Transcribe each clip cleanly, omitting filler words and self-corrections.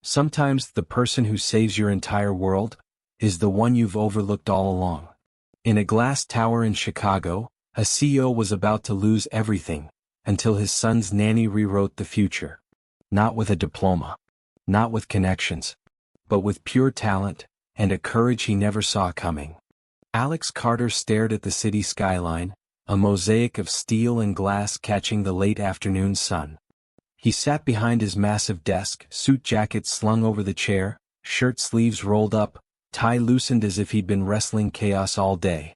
Sometimes the person who saves your entire world is the one you've overlooked all along. In a glass tower in Chicago, a CEO was about to lose everything until his son's nanny rewrote the future. Not with a diploma, not with connections, but with pure talent and a courage he never saw coming. Alex Carter stared at the city skyline, a mosaic of steel and glass catching the late afternoon sun. He sat behind his massive desk, suit jacket slung over the chair, shirt sleeves rolled up, tie loosened as if he'd been wrestling chaos all day.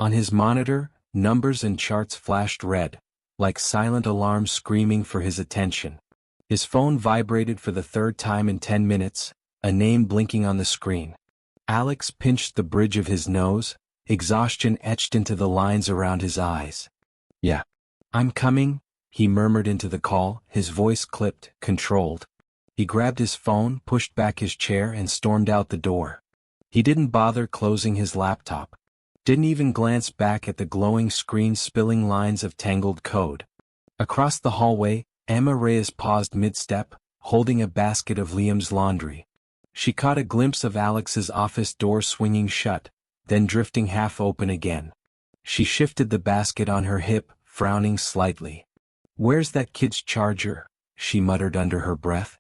On his monitor, numbers and charts flashed red, like silent alarms screaming for his attention. His phone vibrated for the third time in 10 minutes, a name blinking on the screen. Alex pinched the bridge of his nose, exhaustion etched into the lines around his eyes. "Yeah. I'm coming," he murmured into the call, his voice clipped, controlled. He grabbed his phone, pushed back his chair and stormed out the door. He didn't bother closing his laptop. Didn't even glance back at the glowing screen spilling lines of tangled code. Across the hallway, Emma Reyes paused mid-step, holding a basket of Liam's laundry. She caught a glimpse of Alex's office door swinging shut, then drifting half open again. She shifted the basket on her hip, frowning slightly. "Where's that kid's charger?" she muttered under her breath.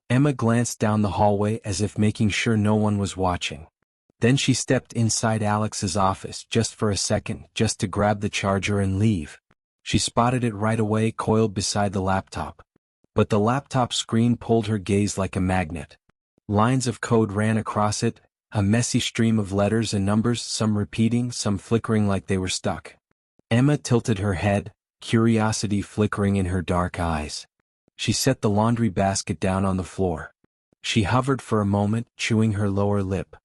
Emma glanced down the hallway as if making sure no one was watching. Then she stepped inside Alex's office just for a second, just to grab the charger and leave. She spotted it right away coiled beside the laptop. But the laptop screen pulled her gaze like a magnet. Lines of code ran across it, a messy stream of letters and numbers, some repeating, some flickering like they were stuck. Emma tilted her head, curiosity flickering in her dark eyes. She set the laundry basket down on the floor. She hovered for a moment, chewing her lower lip.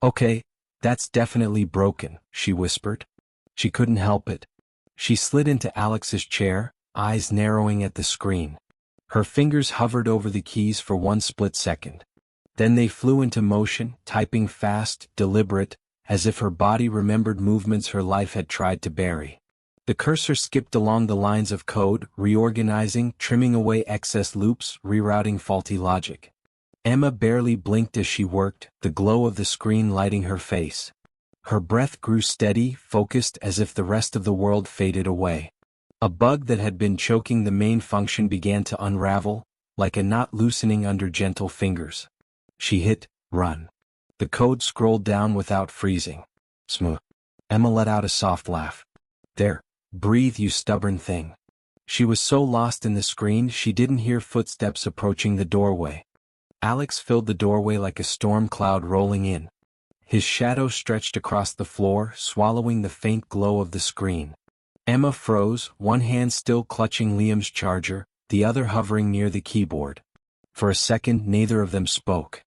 "Okay, that's definitely broken," she whispered. She couldn't help it. She slid into Alex's chair, eyes narrowing at the screen. Her fingers hovered over the keys for one split second. Then they flew into motion, typing fast, deliberate, as if her body remembered movements her life had tried to bury. The cursor skipped along the lines of code, reorganizing, trimming away excess loops, rerouting faulty logic. Emma barely blinked as she worked, the glow of the screen lighting her face. Her breath grew steady, focused, as if the rest of the world faded away. A bug that had been choking the main function began to unravel, like a knot loosening under gentle fingers. She hit run. The code scrolled down without freezing. Smooth. Emma let out a soft laugh. "There. Breathe, you stubborn thing." She was so lost in the screen she didn't hear footsteps approaching the doorway. Alex filled the doorway like a storm cloud rolling in. His shadow stretched across the floor, swallowing the faint glow of the screen. Emma froze, one hand still clutching Liam's charger, the other hovering near the keyboard. For a second neither of them spoke.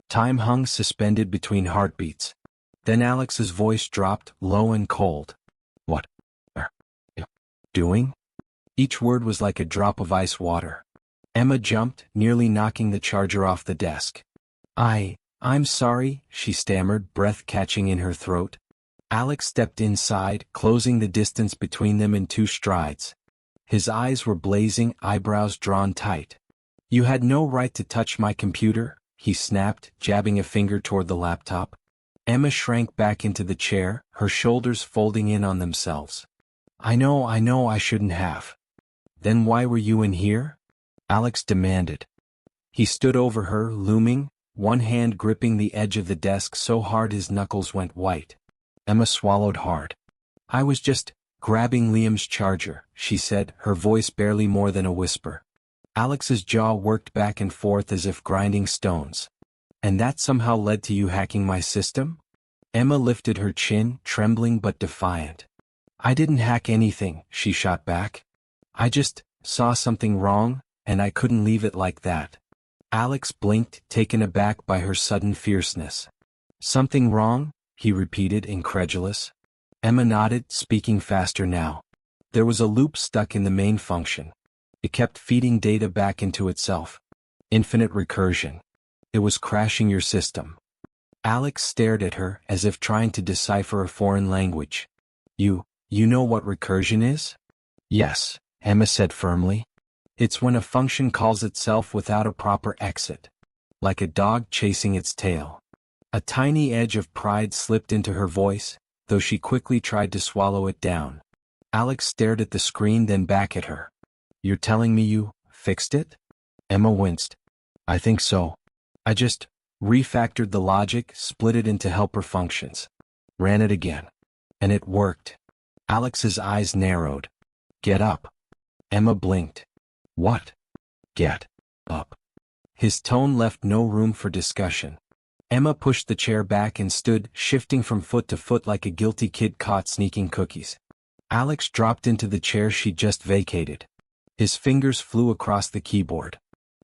Time hung suspended between heartbeats. Then Alex's voice dropped, low and cold. "What are you doing?" Each word was like a drop of ice water. Emma jumped, nearly knocking the charger off the desk. I'm sorry," she stammered, breath catching in her throat. Alex stepped inside, closing the distance between them in 2 strides. His eyes were blazing, eyebrows drawn tight. "You had no right to touch my computer," he snapped, jabbing a finger toward the laptop. Emma shrank back into the chair, her shoulders folding in on themselves. I know I shouldn't have." "Then why were you in here?" Alex demanded. He stood over her, looming, one hand gripping the edge of the desk so hard his knuckles went white. Emma swallowed hard. "I was just grabbing Liam's charger," she said, her voice barely more than a whisper. Alex's jaw worked back and forth as if grinding stones. "And that somehow led to you hacking my system?" Emma lifted her chin, trembling but defiant. "I didn't hack anything," she shot back. "I just saw something wrong, and I couldn't leave it like that." Alex blinked, taken aback by her sudden fierceness. "Something wrong?" he repeated, incredulous. Emma nodded, speaking faster now. There was a loop stuck in the main function. It kept feeding data back into itself. Infinite recursion. It was crashing your system. Alex stared at her, as if trying to decipher a foreign language. You know what recursion is?" "Yes," Emma said firmly. "It's when a function calls itself without a proper exit. like a dog chasing its tail. A tiny edge of pride slipped into her voice, though she quickly tried to swallow it down. Alex stared at the screen, then back at her. "You're telling me you fixed it?" Emma winced. "I think so. I just refactored the logic, split it into helper functions. Ran it again. And it worked." Alex's eyes narrowed. "Get up." Emma blinked. "What?" "Get up." His tone left no room for discussion. Emma pushed the chair back and stood, shifting from foot to foot like a guilty kid caught sneaking cookies. Alex dropped into the chair she'd just vacated. His fingers flew across the keyboard.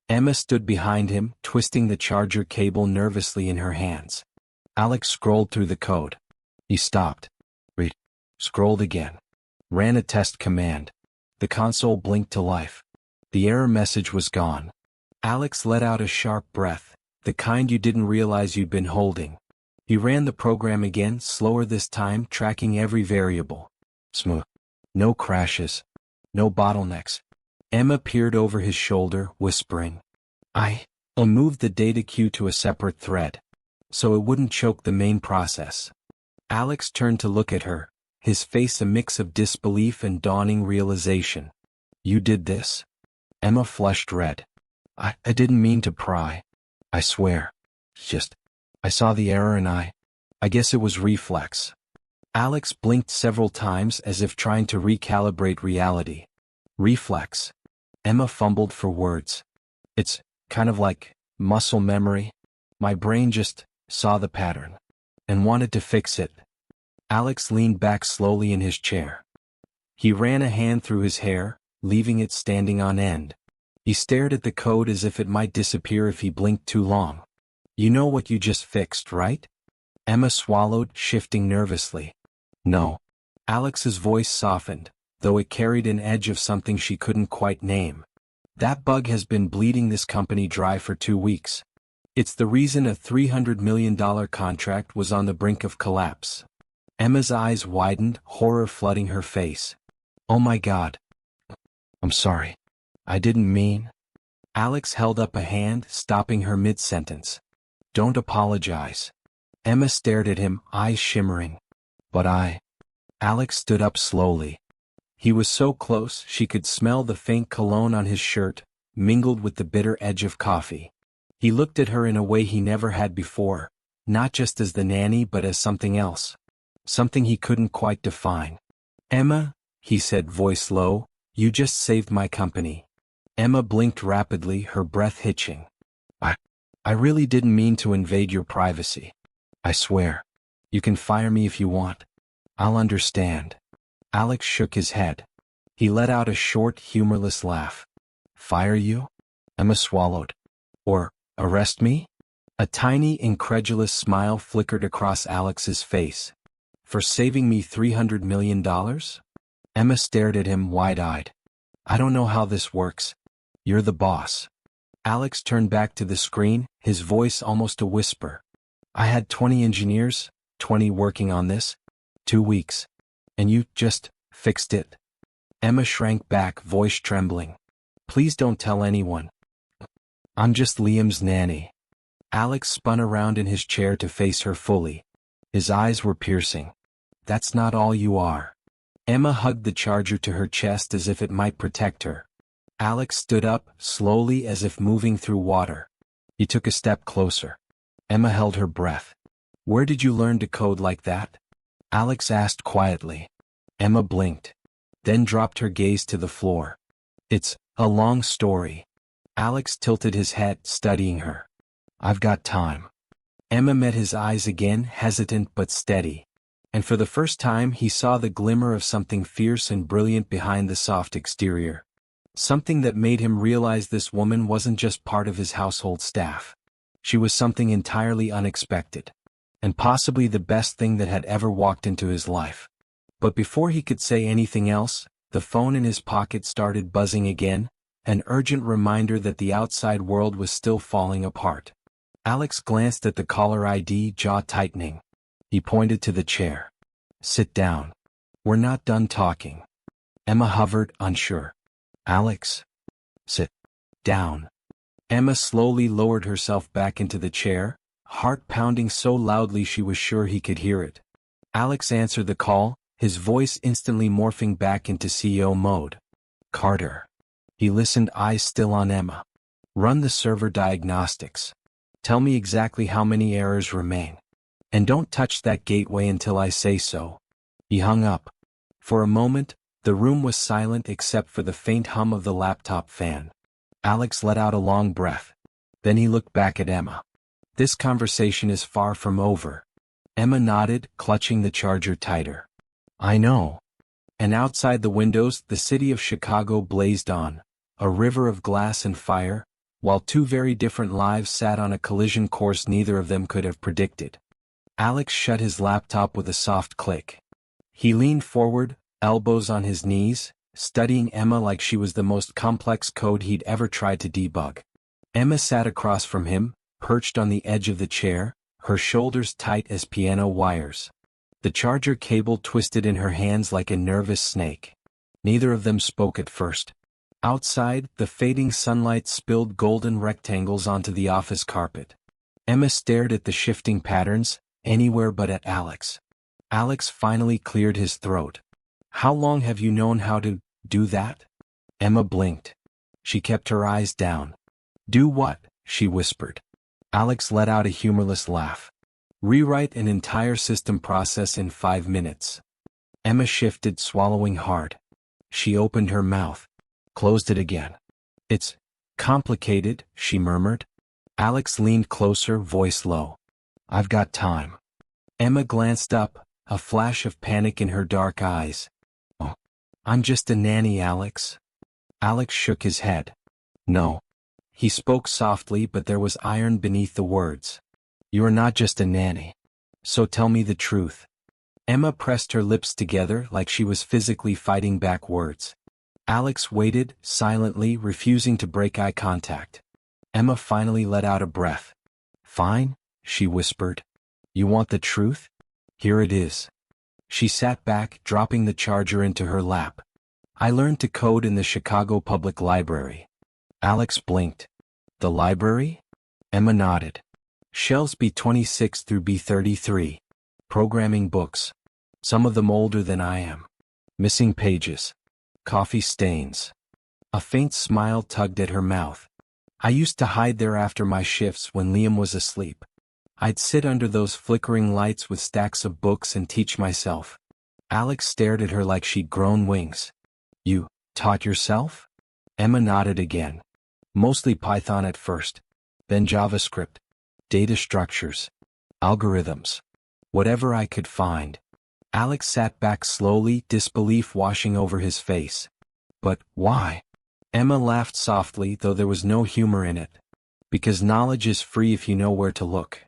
Emma stood behind him, twisting the charger cable nervously in her hands. Alex scrolled through the code. He stopped. Read. Scrolled again. Ran a test command. The console blinked to life. The error message was gone. Alex let out a sharp breath, the kind you didn't realize you'd been holding. He ran the program again, slower this time, tracking every variable. Smooth. No crashes. No bottlenecks. Emma peered over his shoulder, whispering, I'll move the data queue to a separate thread, so it wouldn't choke the main process. Alex turned to look at her, his face a mix of disbelief and dawning realization. You did this? Emma flushed red. I didn't mean to pry. I swear. I saw the error and I guess it was reflex. Alex blinked several times as if trying to recalibrate reality. Reflex. Emma fumbled for words. It's kind of like muscle memory. My brain just saw the pattern and wanted to fix it. Alex leaned back slowly in his chair. He ran a hand through his hair, leaving it standing on end. He stared at the code as if it might disappear if he blinked too long. You know what you just fixed, right? Emma swallowed, shifting nervously. No. Alex's voice softened, though it carried an edge of something she couldn't quite name. That bug has been bleeding this company dry for 2 weeks. It's the reason a $300 million contract was on the brink of collapse. Emma's eyes widened, horror flooding her face. Oh my God. I'm sorry. I didn't mean. Alex held up a hand, stopping her mid-sentence. Don't apologize. Emma stared at him, eyes shimmering. But Alex stood up slowly. He was so close she could smell the faint cologne on his shirt, mingled with the bitter edge of coffee. He looked at her in a way he never had before, not just as the nanny but as something else. Something he couldn't quite define. Emma, he said, voice low, you just saved my company. Emma blinked rapidly, her breath hitching. I really didn't mean to invade your privacy. I swear. You can fire me if you want. I'll understand. Alex shook his head. He let out a short, humorless laugh. Fire you? Emma swallowed. Or arrest me? A tiny, incredulous smile flickered across Alex's face. For saving me $300 million? Emma stared at him wide-eyed. I don't know how this works. You're the boss. Alex turned back to the screen, his voice almost a whisper. I had 20 engineers, 20 working on this. 2 weeks. And you just fixed it. Emma shrank back, voice trembling. Please don't tell anyone. I'm just Liam's nanny. Alex spun around in his chair to face her fully. His eyes were piercing. That's not all you are. Emma hugged the charger to her chest as if it might protect her. Alex stood up, slowly as if moving through water. He took a step closer. Emma held her breath. Where did you learn to code like that? Alex asked quietly. Emma blinked, then dropped her gaze to the floor. It's a long story. Alex tilted his head, studying her. I've got time. Emma met his eyes again, hesitant but steady. And for the first time he saw the glimmer of something fierce and brilliant behind the soft exterior. Something that made him realize this woman wasn't just part of his household staff. She was something entirely unexpected. And possibly the best thing that had ever walked into his life. But before he could say anything else, the phone in his pocket started buzzing again, an urgent reminder that the outside world was still falling apart. Alex glanced at the caller ID, jaw tightening. He pointed to the chair. Sit down. We're not done talking. Emma hovered, unsure. Alex. Sit down. Emma slowly lowered herself back into the chair, heart pounding so loudly she was sure he could hear it. Alex answered the call, his voice instantly morphing back into CEO mode. Carter. He listened, eyes still on Emma. Run the server diagnostics. Tell me exactly how many errors remain. And don't touch that gateway until I say so. He hung up. For a moment, the room was silent except for the faint hum of the laptop fan. Alex let out a long breath. Then he looked back at Emma. This conversation is far from over. Emma nodded, clutching the charger tighter. I know. And outside the windows, the city of Chicago blazed on, a river of glass and fire, while two very different lives sat on a collision course neither of them could have predicted. Alex shut his laptop with a soft click. He leaned forward, elbows on his knees, studying Emma like she was the most complex code he'd ever tried to debug. Emma sat across from him, perched on the edge of the chair, her shoulders tight as piano wires. The charger cable twisted in her hands like a nervous snake. Neither of them spoke at first. Outside, the fading sunlight spilled golden rectangles onto the office carpet. Emma stared at the shifting patterns, anywhere but at Alex. Alex finally cleared his throat. How long have you known how to do that? Emma blinked. She kept her eyes down. Do what? She whispered. Alex let out a humorless laugh. Rewrite an entire system process in 5 minutes. Emma shifted, swallowing hard. She opened her mouth, closed it again. It's complicated, she murmured. Alex leaned closer, voice low. I've got time. Emma glanced up, a flash of panic in her dark eyes. Oh, I'm just a nanny, Alex. Alex shook his head. No. He spoke softly, but there was iron beneath the words. You are not just a nanny. So tell me the truth. Emma pressed her lips together like she was physically fighting back words. Alex waited, silently, refusing to break eye contact. Emma finally let out a breath. Fine, she whispered. You want the truth? Here it is. She sat back, dropping the charger into her lap. I learned to code in the Chicago Public Library. Alex blinked. The library? Emma nodded. Shelves B26 through B33. Programming books. Some of them older than I am. Missing pages. Coffee stains. A faint smile tugged at her mouth. I used to hide there after my shifts when Liam was asleep. I'd sit under those flickering lights with stacks of books and teach myself. Alex stared at her like she'd grown wings. You taught yourself? Emma nodded again. Mostly Python at first. Then JavaScript. Data structures. Algorithms. Whatever I could find. Alex sat back slowly, disbelief washing over his face. But why? Emma laughed softly, though there was no humor in it. Because knowledge is free if you know where to look.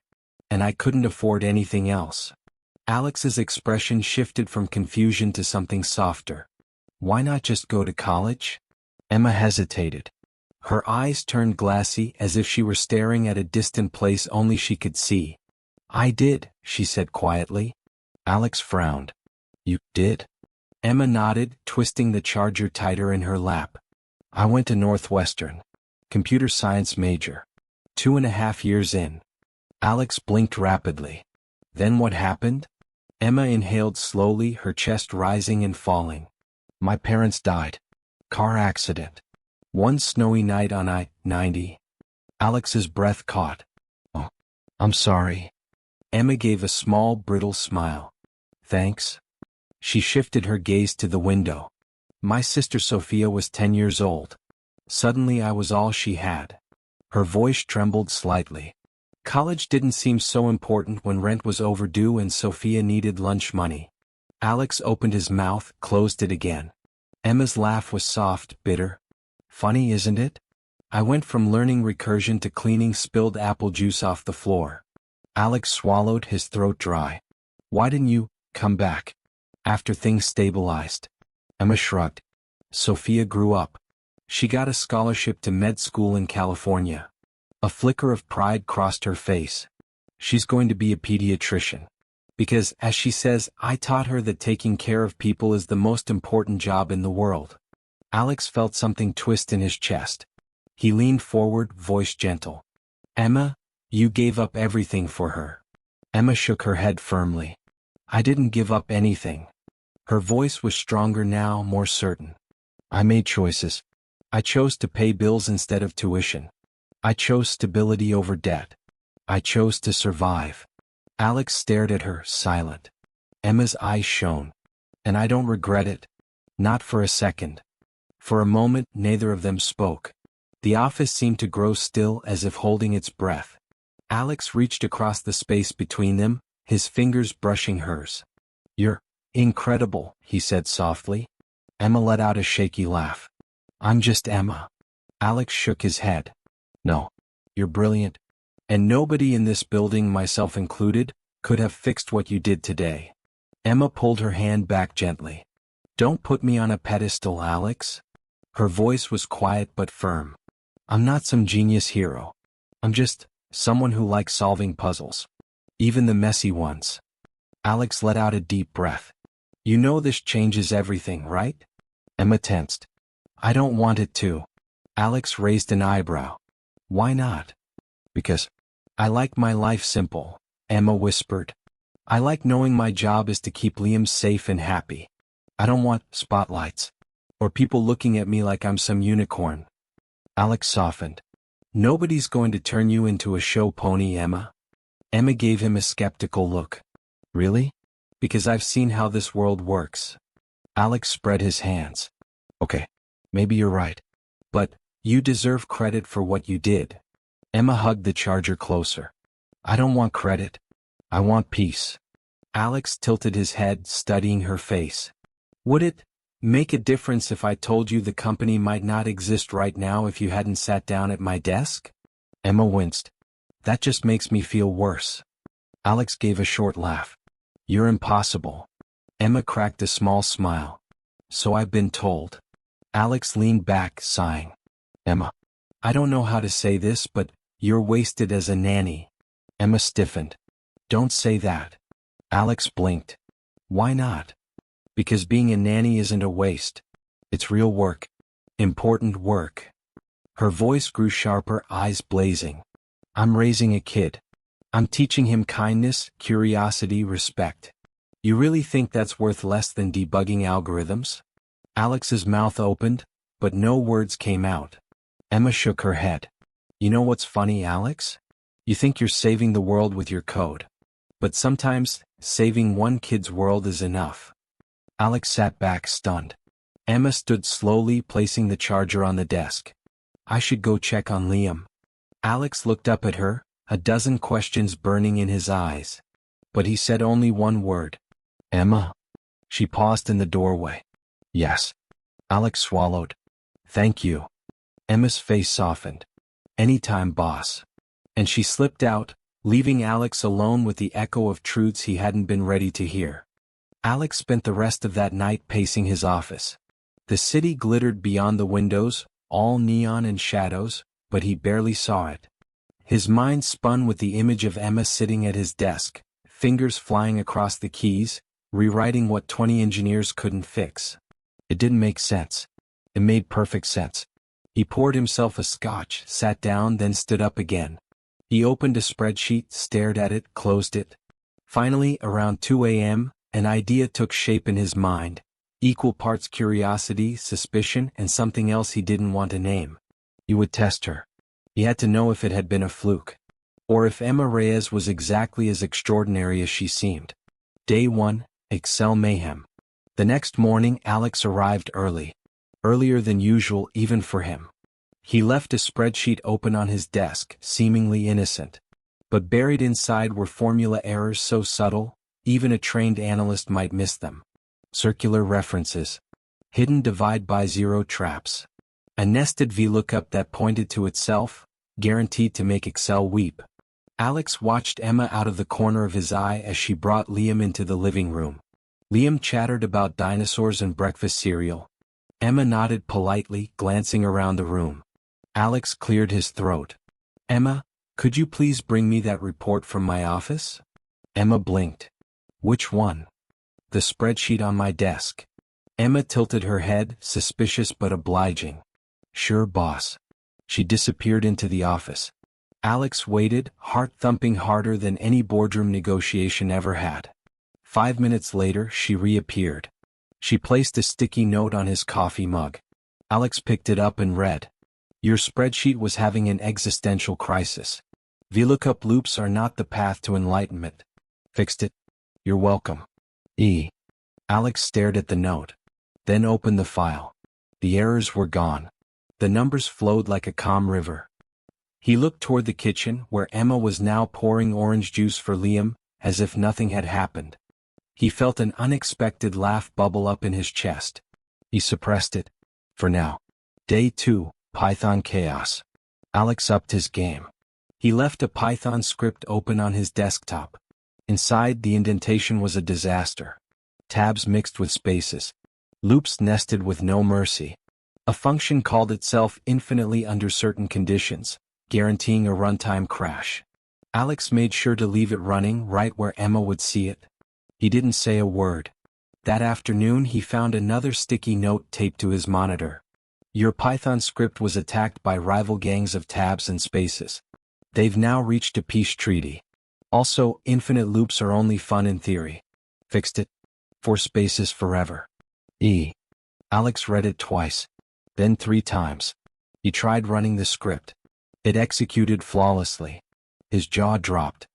And I couldn't afford anything else. Alex's expression shifted from confusion to something softer. Why not just go to college? Emma hesitated. Her eyes turned glassy as if she were staring at a distant place only she could see. I did, she said quietly. Alex frowned. You did? Emma nodded, twisting the charger tighter in her lap. I went to Northwestern. Computer science major. 2.5 years in. Alex blinked rapidly. Then what happened? Emma inhaled slowly, her chest rising and falling. My parents died. Car accident. One snowy night on I-90. Alex's breath caught. Oh, I'm sorry. Emma gave a small, brittle smile. Thanks. She shifted her gaze to the window. My sister Sophia was 10 years old. Suddenly I was all she had. Her voice trembled slightly. College didn't seem so important when rent was overdue and Sophia needed lunch money. Alex opened his mouth, closed it again. Emma's laugh was soft, bitter. Funny, isn't it? I went from learning recursion to cleaning spilled apple juice off the floor. Alex swallowed, his throat dry. Why didn't you come back? After things stabilized. Emma shrugged. Sophia grew up. She got a scholarship to med school in California. A flicker of pride crossed her face. She's going to be a pediatrician. Because, as she says, I taught her that taking care of people is the most important job in the world. Alex felt something twist in his chest. He leaned forward, voice gentle. Emma, you gave up everything for her. Emma shook her head firmly. I didn't give up anything. Her voice was stronger now, more certain. I made choices. I chose to pay bills instead of tuition. I chose stability over debt. I chose to survive. Alex stared at her, silent. Emma's eyes shone. And I don't regret it. Not for a second. For a moment, neither of them spoke. The office seemed to grow still, as if holding its breath. Alex reached across the space between them, his fingers brushing hers. You're incredible, he said softly. Emma let out a shaky laugh. I'm just Emma. Alex shook his head. No. You're brilliant. And nobody in this building, myself included, could have fixed what you did today. Emma pulled her hand back gently. Don't put me on a pedestal, Alex. Her voice was quiet but firm. I'm not some genius hero. I'm just someone who likes solving puzzles. Even the messy ones. Alex let out a deep breath. You know this changes everything, right? Emma tensed. I don't want it to. Alex raised an eyebrow. Why not? Because I like my life simple, Emma whispered. I like knowing my job is to keep Liam safe and happy. I don't want spotlights. Or people looking at me like I'm some unicorn. Alex softened. Nobody's going to turn you into a show pony, Emma. Emma gave him a skeptical look. Really? Because I've seen how this world works. Alex spread his hands. Okay, maybe you're right. But you deserve credit for what you did. Emma hugged the charger closer. I don't want credit. I want peace. Alex tilted his head, studying her face. Would it make a difference if I told you the company might not exist right now if you hadn't sat down at my desk? Emma winced. That just makes me feel worse. Alex gave a short laugh. You're impossible. Emma cracked a small smile. So I've been told. Alex leaned back, sighing. Emma, I don't know how to say this, but you're wasted as a nanny. Emma stiffened. Don't say that. Alex blinked. Why not? Because being a nanny isn't a waste. It's real work. Important work. Her voice grew sharper, eyes blazing. I'm raising a kid. I'm teaching him kindness, curiosity, respect. You really think that's worth less than debugging algorithms? Alex's mouth opened, but no words came out. Emma shook her head. You know what's funny, Alex? You think you're saving the world with your code. But sometimes, saving one kid's world is enough. Alex sat back, stunned. Emma stood slowly, placing the charger on the desk. I should go check on Liam. Alex looked up at her, a dozen questions burning in his eyes. But he said only one word. Emma. She paused in the doorway. Yes. Alex swallowed. Thank you. Emma's face softened. Anytime, boss. And she slipped out, leaving Alex alone with the echo of truths he hadn't been ready to hear. Alex spent the rest of that night pacing his office. The city glittered beyond the windows, all neon and shadows, but he barely saw it. His mind spun with the image of Emma sitting at his desk, fingers flying across the keys, rewriting what 20 engineers couldn't fix. It didn't make sense. It made perfect sense. He poured himself a scotch, sat down, then stood up again. He opened a spreadsheet, stared at it, closed it. Finally, around 2 a.m., an idea took shape in his mind, equal parts curiosity, suspicion, and something else he didn't want to name. He would test her. He had to know if it had been a fluke. Or if Emma Reyes was exactly as extraordinary as she seemed. Day 1, Excel Mayhem. The next morning, Alex arrived early. Earlier than usual even for him. He left a spreadsheet open on his desk, seemingly innocent. But buried inside were formula errors so subtle, even a trained analyst might miss them. Circular references. Hidden divide by zero traps. A nested VLOOKUP that pointed to itself, guaranteed to make Excel weep. Alex watched Emma out of the corner of his eye as she brought Liam into the living room. Liam chattered about dinosaurs and breakfast cereal. Emma nodded politely, glancing around the room. Alex cleared his throat. Emma, could you please bring me that report from my office? Emma blinked. Which one? The spreadsheet on my desk. Emma tilted her head, suspicious but obliging. Sure, boss. She disappeared into the office. Alex waited, heart thumping harder than any boardroom negotiation ever had. 5 minutes later, she reappeared. She placed a sticky note on his coffee mug. Alex picked it up and read. Your spreadsheet was having an existential crisis. VLOOKUP loops are not the path to enlightenment. Fixed it? You're welcome. E. Alex stared at the note. Then opened the file. The errors were gone. The numbers flowed like a calm river. He looked toward the kitchen, where Emma was now pouring orange juice for Liam, as if nothing had happened. He felt an unexpected laugh bubble up in his chest. He suppressed it. For now. Day 2, Python Chaos. Alex upped his game. He left a Python script open on his desktop. Inside, the indentation was a disaster. Tabs mixed with spaces. Loops nested with no mercy. A function called itself infinitely under certain conditions, guaranteeing a runtime crash. Alex made sure to leave it running right where Emma would see it. He didn't say a word. That afternoon he found another sticky note taped to his monitor. Your Python script was attacked by rival gangs of tabs and spaces. They've now reached a peace treaty. Also, infinite loops are only fun in theory. Fixed it? 4 spaces forever. E. Alex read it twice. Then 3 times. He tried running the script. It executed flawlessly. His jaw dropped.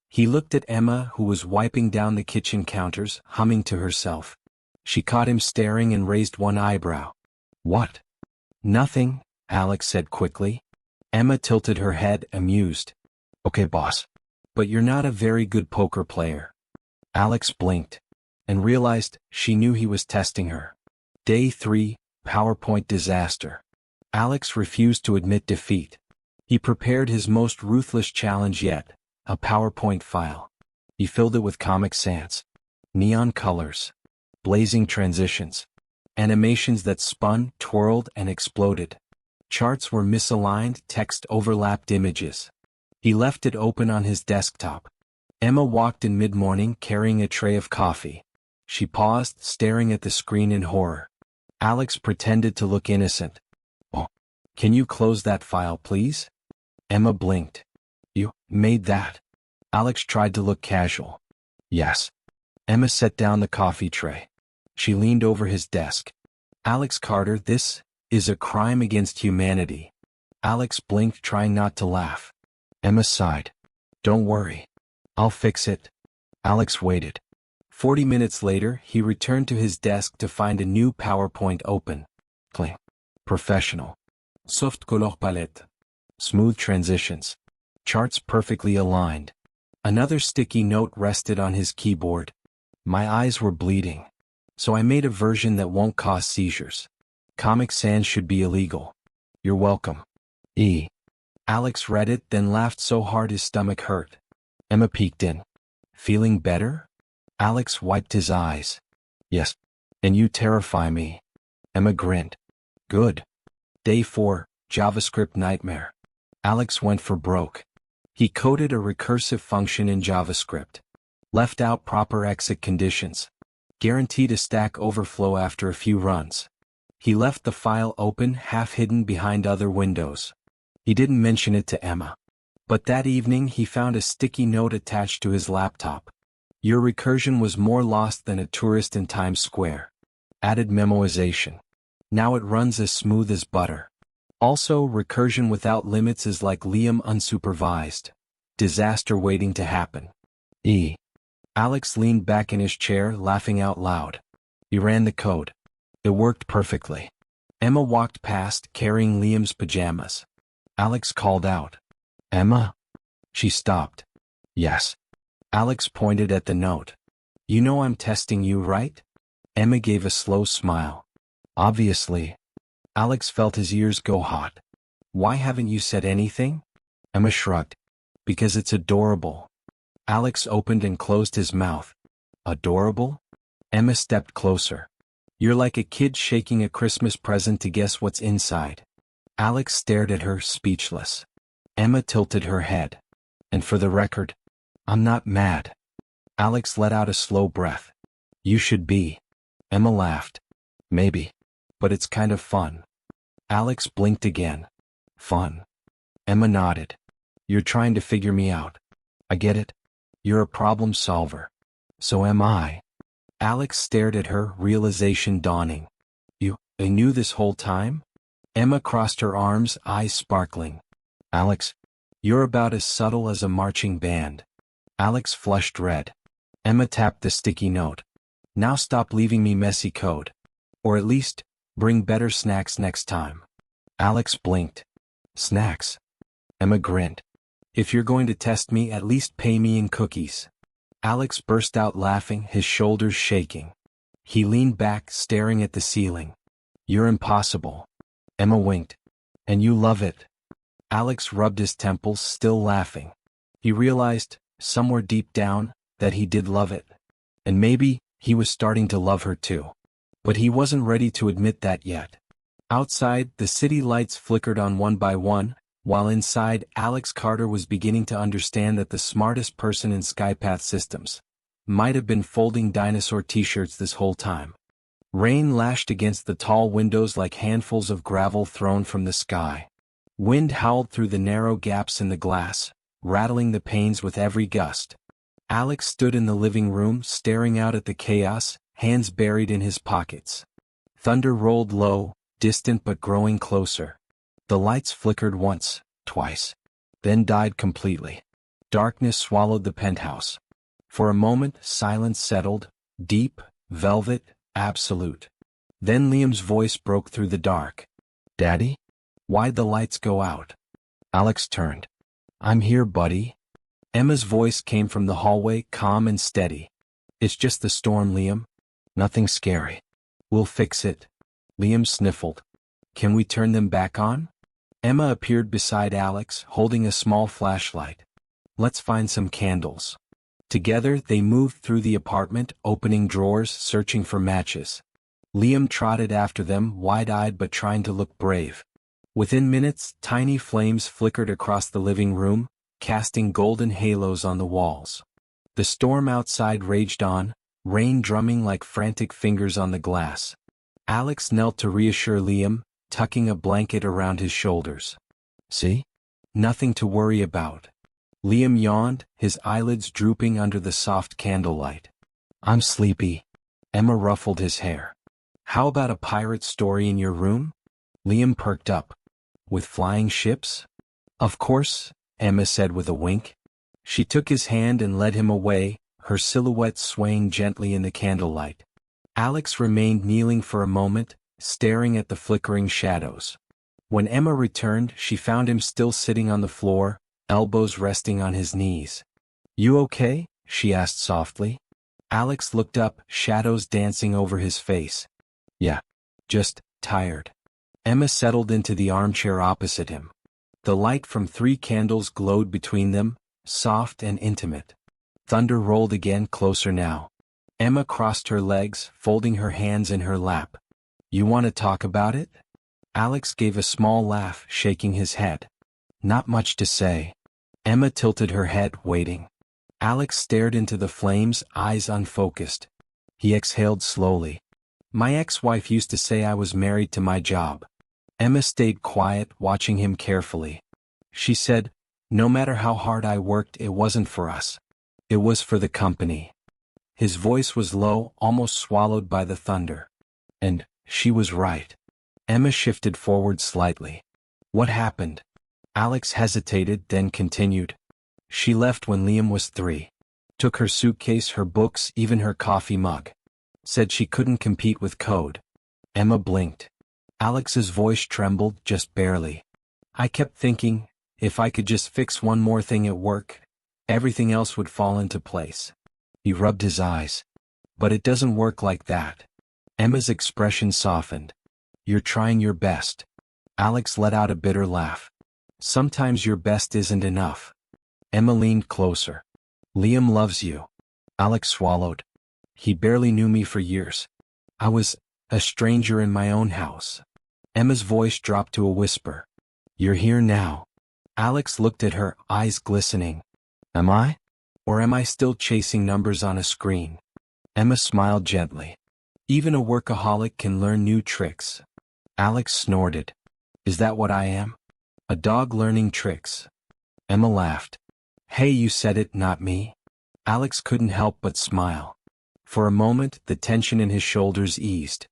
He looked at Emma, who was wiping down the kitchen counters, humming to herself. She caught him staring and raised one eyebrow. What? Nothing, Alex said quickly. Emma tilted her head, amused. Okay, boss. But you're not a very good poker player. Alex blinked and realized she knew he was testing her. Day 3, PowerPoint disaster. Alex refused to admit defeat. He prepared his most ruthless challenge yet, a PowerPoint file. He filled it with Comic Sans, neon colors, blazing transitions, animations that spun, twirled, and exploded. Charts were misaligned, text overlapped images. He left it open on his desktop. Emma walked in mid-morning carrying a tray of coffee. She paused, staring at the screen in horror. Alex pretended to look innocent. Oh, can you close that file, please? Emma blinked. You made that? Alex tried to look casual. Yes. Emma set down the coffee tray. She leaned over his desk. Alex Carter, this is a crime against humanity. Alex blinked, trying not to laugh. Emma sighed. Don't worry. I'll fix it. Alex waited. 40 minutes later, he returned to his desk to find a new PowerPoint open. Clean. Professional. Soft color palette. Smooth transitions. Charts perfectly aligned. Another sticky note rested on his keyboard. My eyes were bleeding. So I made a version that won't cause seizures. Comic Sans should be illegal. You're welcome. E. Alex read it, then laughed so hard his stomach hurt. Emma peeked in. Feeling better? Alex wiped his eyes. Yes. And you terrify me. Emma grinned. Good. Day 4, JavaScript nightmare. Alex went for broke. He coded a recursive function in JavaScript. Left out proper exit conditions. Guaranteed a Stack Overflow after a few runs. He left the file open, half hidden behind other windows. He didn't mention it to Emma. But that evening he found a sticky note attached to his laptop. Your recursion was more lost than a tourist in Times Square. Added memoization. Now it runs as smooth as butter. Also, recursion without limits is like Liam unsupervised. Disaster waiting to happen. E. Alex leaned back in his chair, laughing out loud. He ran the code. It worked perfectly. Emma walked past, carrying Liam's pajamas. Alex called out. Emma? She stopped. Yes. Alex pointed at the note. You know I'm testing you, right? Emma gave a slow smile. Obviously. Alex felt his ears go hot. Why haven't you said anything? Emma shrugged. Because it's adorable. Alex opened and closed his mouth. Adorable? Emma stepped closer. You're like a kid shaking a Christmas present to guess what's inside. Alex stared at her, speechless. Emma tilted her head. And for the record, I'm not mad. Alex let out a slow breath. You should be. Emma laughed. Maybe. But it's kind of fun. Alex blinked again. Fun. Emma nodded. You're trying to figure me out. I get it. You're a problem solver. So am I. Alex stared at her, realization dawning. I knew this whole time? Emma crossed her arms, eyes sparkling. Alex, you're about as subtle as a marching band. Alex flushed red. Emma tapped the sticky note. Now stop leaving me messy code. Or at least, bring better snacks next time. Alex blinked. Snacks? Emma grinned. If you're going to test me, at least pay me in cookies. Alex burst out laughing, his shoulders shaking. He leaned back, staring at the ceiling. You're impossible. Emma winked. And you love it. Alex rubbed his temples, still laughing. He realized, somewhere deep down, that he did love it. And maybe, he was starting to love her too. But he wasn't ready to admit that yet. Outside, the city lights flickered on one by one, while inside, Alex Carter was beginning to understand that the smartest person in Skypath Systems might have been folding dinosaur t-shirts this whole time. Rain lashed against the tall windows like handfuls of gravel thrown from the sky. Wind howled through the narrow gaps in the glass, rattling the panes with every gust. Alex stood in the living room, staring out at the chaos, hands buried in his pockets. Thunder rolled low, distant but growing closer. The lights flickered once, twice, then died completely. Darkness swallowed the penthouse. For a moment, silence settled, deep, velvet, absolute. Then Liam's voice broke through the dark. Daddy? Why'd the lights go out? Alex turned. I'm here, buddy. Emma's voice came from the hallway, calm and steady. It's just the storm, Liam. Nothing scary. We'll fix it. Liam sniffled. Can we turn them back on? Emma appeared beside Alex, holding a small flashlight. Let's find some candles. Together, they moved through the apartment, opening drawers, searching for matches. Liam trotted after them, wide-eyed but trying to look brave. Within minutes, tiny flames flickered across the living room, casting golden halos on the walls. The storm outside raged on, rain drumming like frantic fingers on the glass. Alex knelt to reassure Liam, tucking a blanket around his shoulders. See? Nothing to worry about. Liam yawned, his eyelids drooping under the soft candlelight. I'm sleepy. Emma ruffled his hair. How about a pirate story in your room? Liam perked up. With flying ships? Of course, Emma said with a wink. She took his hand and led him away, her silhouette swaying gently in the candlelight. Alex remained kneeling for a moment, staring at the flickering shadows. When Emma returned, she found him still sitting on the floor, elbows resting on his knees. You okay? She asked softly. Alex looked up, shadows dancing over his face. Yeah. Just tired. Emma settled into the armchair opposite him. The light from 3 candles glowed between them, soft and intimate. Thunder rolled again, closer now. Emma crossed her legs, folding her hands in her lap. You want to talk about it? Alex gave a small laugh, shaking his head. Not much to say. Emma tilted her head, waiting. Alex stared into the flames, eyes unfocused. He exhaled slowly. My ex-wife used to say I was married to my job. Emma stayed quiet, watching him carefully. She said, no matter how hard I worked, it wasn't for us. It was for the company. His voice was low, almost swallowed by the thunder. And she was right. Emma shifted forward slightly. What happened? Alex hesitated, then continued. She left when Liam was 3. Took her suitcase, her books, even her coffee mug. Said she couldn't compete with code. Emma blinked. Alex's voice trembled, just barely. I kept thinking, if I could just fix one more thing at work, everything else would fall into place. He rubbed his eyes. But it doesn't work like that. Emma's expression softened. You're trying your best. Alex let out a bitter laugh. Sometimes your best isn't enough. Emma leaned closer. Liam loves you. Alex swallowed. He barely knew me for years. I was a stranger in my own house. Emma's voice dropped to a whisper. You're here now. Alex looked at her, eyes glistening. Am I? Or am I still chasing numbers on a screen? Emma smiled gently. Even a workaholic can learn new tricks. Alex snorted. Is that what I am? A dog learning tricks. Emma laughed. Hey, you said it, not me. Alex couldn't help but smile. For a moment, the tension in his shoulders eased.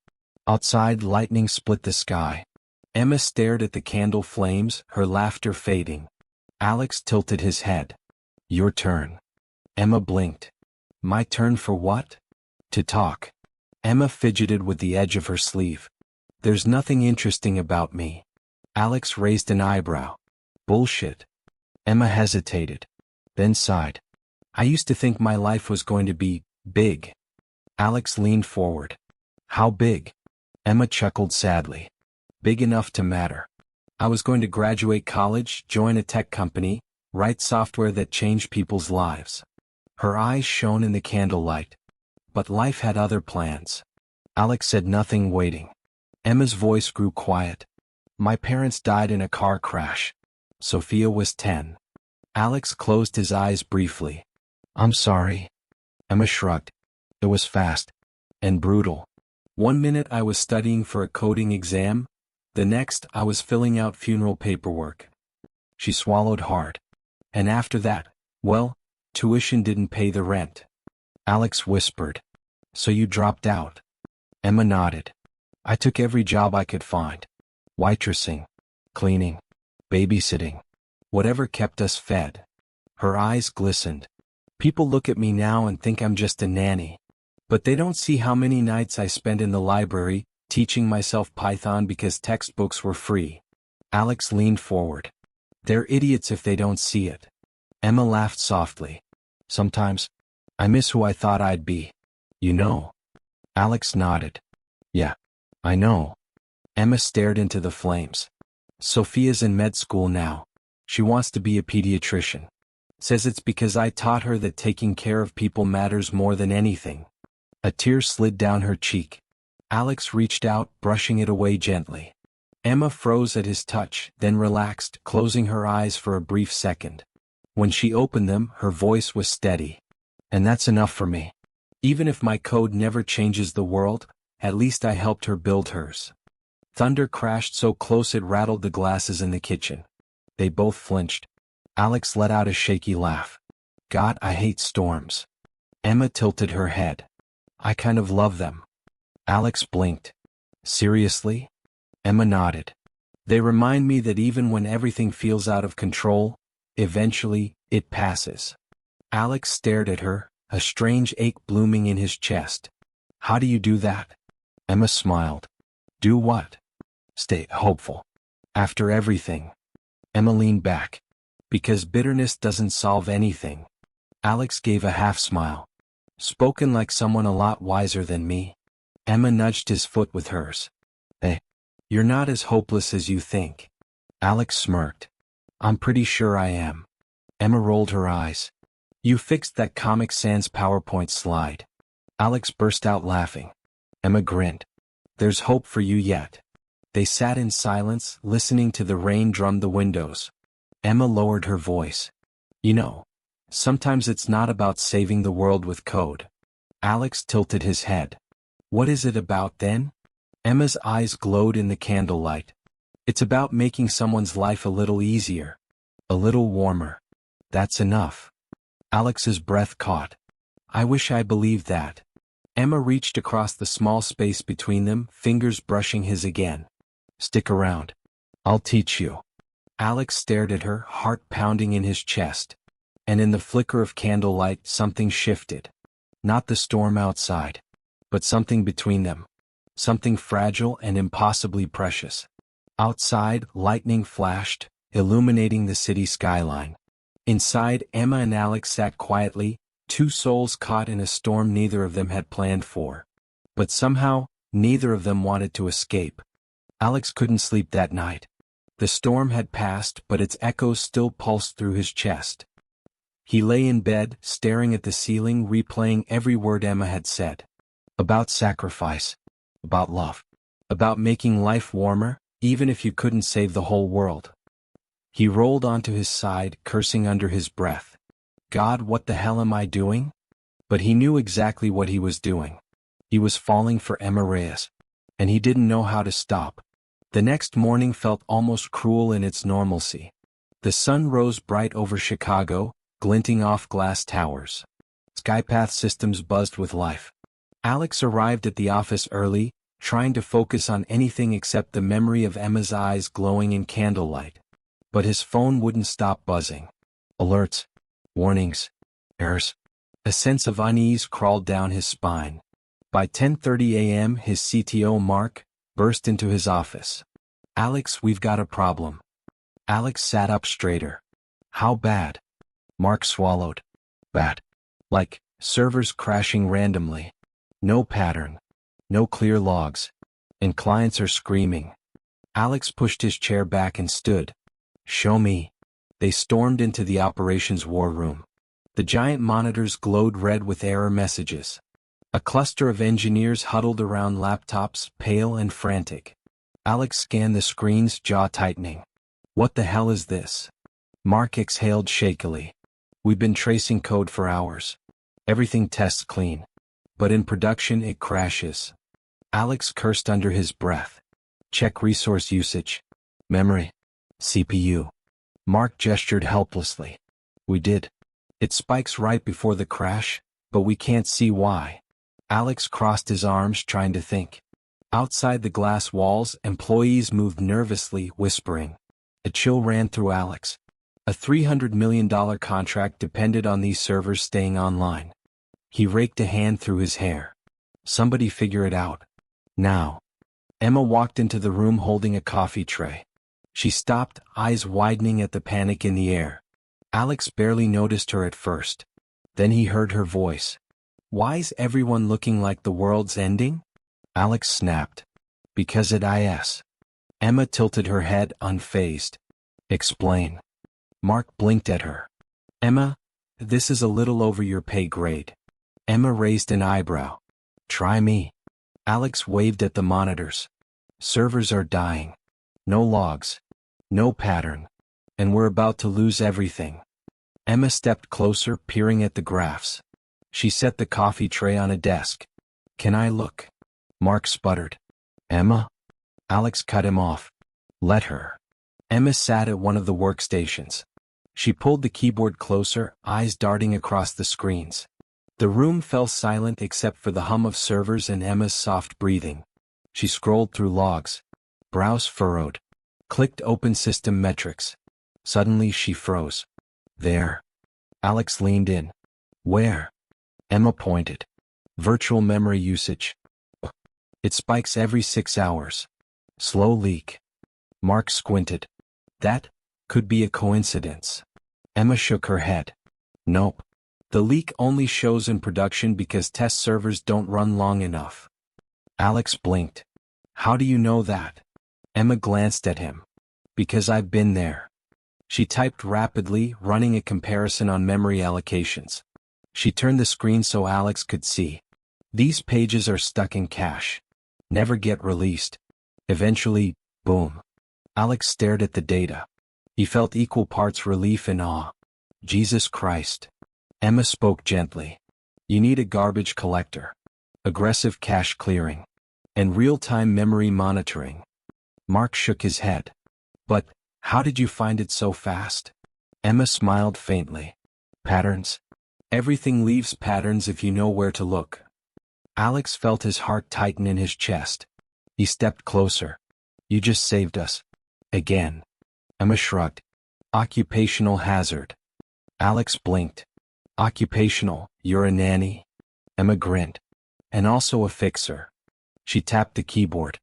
Outside, lightning split the sky. Emma stared at the candle flames, her laughter fading. Alex tilted his head. Your turn. Emma blinked. My turn for what? To talk. Emma fidgeted with the edge of her sleeve. There's nothing interesting about me. Alex raised an eyebrow. Bullshit. Emma hesitated, then sighed. I used to think my life was going to be big. Alex leaned forward. How big? Emma chuckled sadly. Big enough to matter. I was going to graduate college, join a tech company, write software that changed people's lives. Her eyes shone in the candlelight. But life had other plans. Alex said nothing, waiting. Emma's voice grew quiet. My parents died in a car crash. Sophia was 10. Alex closed his eyes briefly. I'm sorry. Emma shrugged. It was fast. And brutal. One minute I was studying for a coding exam. The next I was filling out funeral paperwork. She swallowed hard. And after that, well, tuition didn't pay the rent. Alex whispered. So you dropped out? Emma nodded. I took every job I could find. Waitressing, cleaning, babysitting, whatever kept us fed. Her eyes glistened. People look at me now and think I'm just a nanny. But they don't see how many nights I spent in the library, teaching myself Python because textbooks were free. Alex leaned forward. They're idiots if they don't see it. Emma laughed softly. Sometimes, I miss who I thought I'd be. You know. Alex nodded. Yeah, I know. Emma stared into the flames. Sophia's in med school now. She wants to be a pediatrician. Says it's because I taught her that taking care of people matters more than anything. A tear slid down her cheek. Alex reached out, brushing it away gently. Emma froze at his touch, then relaxed, closing her eyes for a brief second. When she opened them, her voice was steady. And that's enough for me. Even if my code never changes the world, at least I helped her build hers. Thunder crashed so close it rattled the glasses in the kitchen. They both flinched. Alex let out a shaky laugh. God, I hate storms. Emma tilted her head. I kind of love them. Alex blinked. Seriously? Emma nodded. They remind me that even when everything feels out of control, eventually, it passes. Alex stared at her, a strange ache blooming in his chest. How do you do that? Emma smiled. Do what? Stay hopeful. After everything. Emma leaned back. Because bitterness doesn't solve anything. Alex gave a half smile. Spoken like someone a lot wiser than me. Emma nudged his foot with hers. Hey, you're not as hopeless as you think. Alex smirked. I'm pretty sure I am. Emma rolled her eyes. You fixed that Comic Sans PowerPoint slide. Alex burst out laughing. Emma grinned. There's hope for you yet. They sat in silence, listening to the rain drum the windows. Emma lowered her voice. You know, sometimes it's not about saving the world with code. Alex tilted his head. What is it about then? Emma's eyes glowed in the candlelight. It's about making someone's life a little easier. A little warmer. That's enough. Alex's breath caught. I wish I believed that. Emma reached across the small space between them, fingers brushing his again. Stick around. I'll teach you. Alex stared at her, heart pounding in his chest. And in the flicker of candlelight, something shifted. Not the storm outside, but something between them. Something fragile and impossibly precious. Outside, lightning flashed, illuminating the city skyline. Inside, Emma and Alex sat quietly, two souls caught in a storm neither of them had planned for. But somehow, neither of them wanted to escape. Alex couldn't sleep that night. The storm had passed, but its echoes still pulsed through his chest. He lay in bed, staring at the ceiling, replaying every word Emma had said. About sacrifice. About love. About making life warmer, even if you couldn't save the whole world. He rolled onto his side, cursing under his breath. God, what the hell am I doing? But he knew exactly what he was doing. He was falling for Emma Reyes. And he didn't know how to stop. The next morning felt almost cruel in its normalcy. The sun rose bright over Chicago, glinting off glass towers. Skypath systems buzzed with life. Alex arrived at the office early, trying to focus on anything except the memory of Emma's eyes glowing in candlelight. But his phone wouldn't stop buzzing. Alerts, warnings, errors. A sense of unease crawled down his spine. By 10:30 a.m., his CTO, Mark, burst into his office. "Alex, we've got a problem." Alex sat up straighter. "How bad?" Mark swallowed. "Bad. Like, servers crashing randomly. No pattern. No clear logs. And clients are screaming." Alex pushed his chair back and stood. "Show me." They stormed into the operations war room. The giant monitors glowed red with error messages. A cluster of engineers huddled around laptops, pale and frantic. Alex scanned the screens, jaw tightening. "What the hell is this?" Mark exhaled shakily. "We've been tracing code for hours. Everything tests clean. But in production it crashes." Alex cursed under his breath. "Check resource usage. Memory. CPU." Mark gestured helplessly. "We did. It spikes right before the crash, but we can't see why." Alex crossed his arms, trying to think. Outside the glass walls, employees moved nervously, whispering. A chill ran through Alex. A $300 million contract depended on these servers staying online. He raked a hand through his hair. "Somebody figure it out. Now." Emma walked into the room holding a coffee tray. She stopped, eyes widening at the panic in the air. Alex barely noticed her at first. Then he heard her voice. "Why's everyone looking like the world's ending?" Alex snapped. "Because it is." Emma tilted her head, unfazed. "Explain." Mark blinked at her. "Emma, this is a little over your pay grade." Emma raised an eyebrow. "Try me." Alex waved at the monitors. "Servers are dying. No logs. No pattern. And we're about to lose everything." Emma stepped closer, peering at the graphs. She set the coffee tray on a desk. "Can I look?" Mark sputtered. "Emma?" Alex cut him off. "Let her." Emma sat at one of the workstations. She pulled the keyboard closer, eyes darting across the screens. The room fell silent except for the hum of servers and Emma's soft breathing. She scrolled through logs. Brows furrowed. Clicked open system metrics. Suddenly she froze. "There." Alex leaned in. "Where?" Emma pointed. "Virtual memory usage. It spikes every 6 hours. Slow leak." Mark squinted. "That could be a coincidence." Emma shook her head. "Nope. The leak only shows in production because test servers don't run long enough." Alex blinked. "How do you know that?" Emma glanced at him. "Because I've been there." She typed rapidly, running a comparison on memory allocations. She turned the screen so Alex could see. "These pages are stuck in cache. Never get released. Eventually, boom." Alex stared at the data. He felt equal parts relief and awe. "Jesus Christ." Emma spoke gently. "You need a garbage collector. Aggressive cache clearing. And real-time memory monitoring." Mark shook his head. "But how did you find it so fast?" Emma smiled faintly. "Patterns. Everything leaves patterns if you know where to look." Alex felt his heart tighten in his chest. He stepped closer. "You just saved us. Again." Emma shrugged. "Occupational hazard." Alex blinked. "Occupational, you're a nanny?" Emma grinned. "And also a fixer." She tapped the keyboard.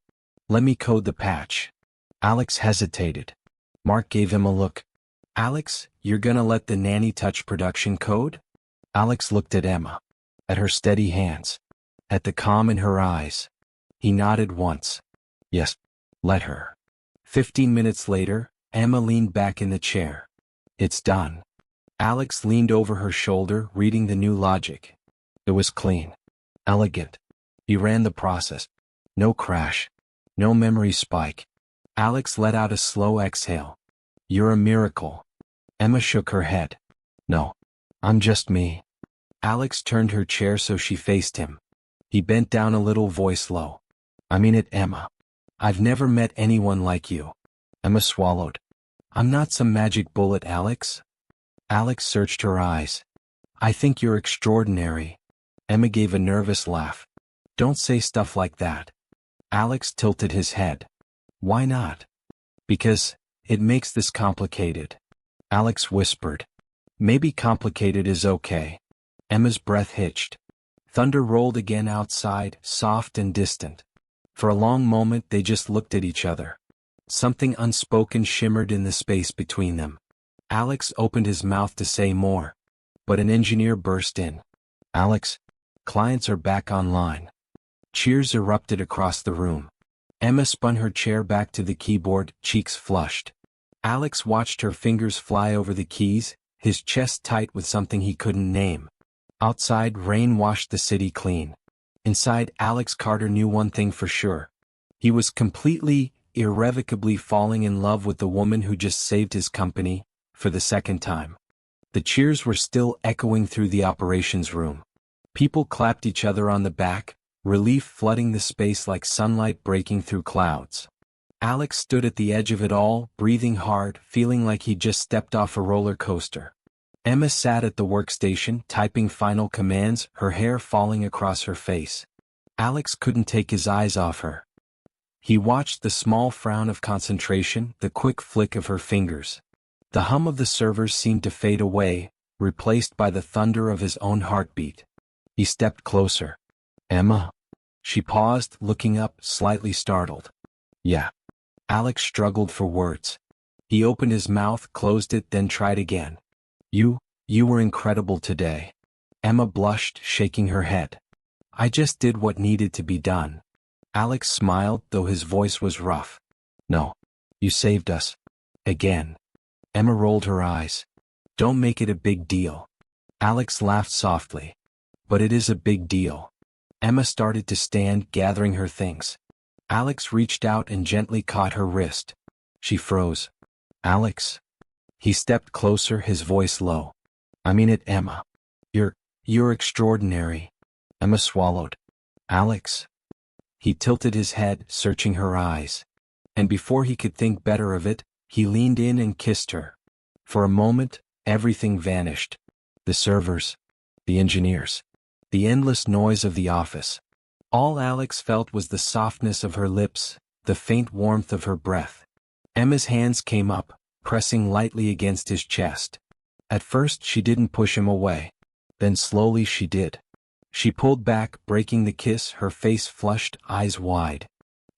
"Let me code the patch." Alex hesitated. Mark gave him a look. "Alex, you're gonna let the nanny touch production code?" Alex looked at Emma. At her steady hands. At the calm in her eyes. He nodded once. "Yes, let her." 15 minutes later, Emma leaned back in the chair. "It's done." Alex leaned over her shoulder, reading the new logic. It was clean. Elegant. He ran the process. No crash. No memory spike. Alex let out a slow exhale. "You're a miracle." Emma shook her head. "No. I'm just me." Alex turned her chair so she faced him. He bent down a little, voice low. "I mean it, Emma. I've never met anyone like you. Emma swallowed. I'm not some magic bullet, Alex. Alex searched her eyes. I think you're extraordinary. Emma gave a nervous laugh. Don't say stuff like that. Alex tilted his head. Why not? Because it makes this complicated. Alex whispered. Maybe complicated is okay. Emma's breath hitched. Thunder rolled again outside, soft and distant. For a long moment they just looked at each other. Something unspoken shimmered in the space between them. Alex opened his mouth to say more. But an engineer burst in. Alex, clients are back online. Cheers erupted across the room. Emma spun her chair back to the keyboard, cheeks flushed. Alex watched her fingers fly over the keys, his chest tight with something he couldn't name. Outside, rain washed the city clean. Inside, Alex Carter knew one thing for sure. He was completely, irrevocably falling in love with the woman who just saved his company, for the second time. The cheers were still echoing through the operations room. People clapped each other on the back, relief flooding the space like sunlight breaking through clouds. Alex stood at the edge of it all, breathing hard, feeling like he'd just stepped off a roller coaster. Emma sat at the workstation, typing final commands, her hair falling across her face. Alex couldn't take his eyes off her. He watched the small frown of concentration, the quick flick of her fingers. The hum of the servers seemed to fade away, replaced by the thunder of his own heartbeat. He stepped closer. Emma? She paused, looking up, slightly startled. Yeah. Alex struggled for words. He opened his mouth, closed it, then tried again. You were incredible today. Emma blushed, shaking her head. I just did what needed to be done. Alex smiled, though his voice was rough. No. You saved us. Again. Emma rolled her eyes. Don't make it a big deal. Alex laughed softly. But it is a big deal. Emma started to stand, gathering her things. Alex reached out and gently caught her wrist. She froze. Alex. He stepped closer, his voice low. I mean it, Emma. You're extraordinary. Emma swallowed. Alex. He tilted his head, searching her eyes. And before he could think better of it, he leaned in and kissed her. For a moment, everything vanished. The servers. The engineers. The endless noise of the office. All Alex felt was the softness of her lips, the faint warmth of her breath. Emma's hands came up, pressing lightly against his chest. At first she didn't push him away. Then slowly she did. She pulled back, breaking the kiss, her face flushed, eyes wide.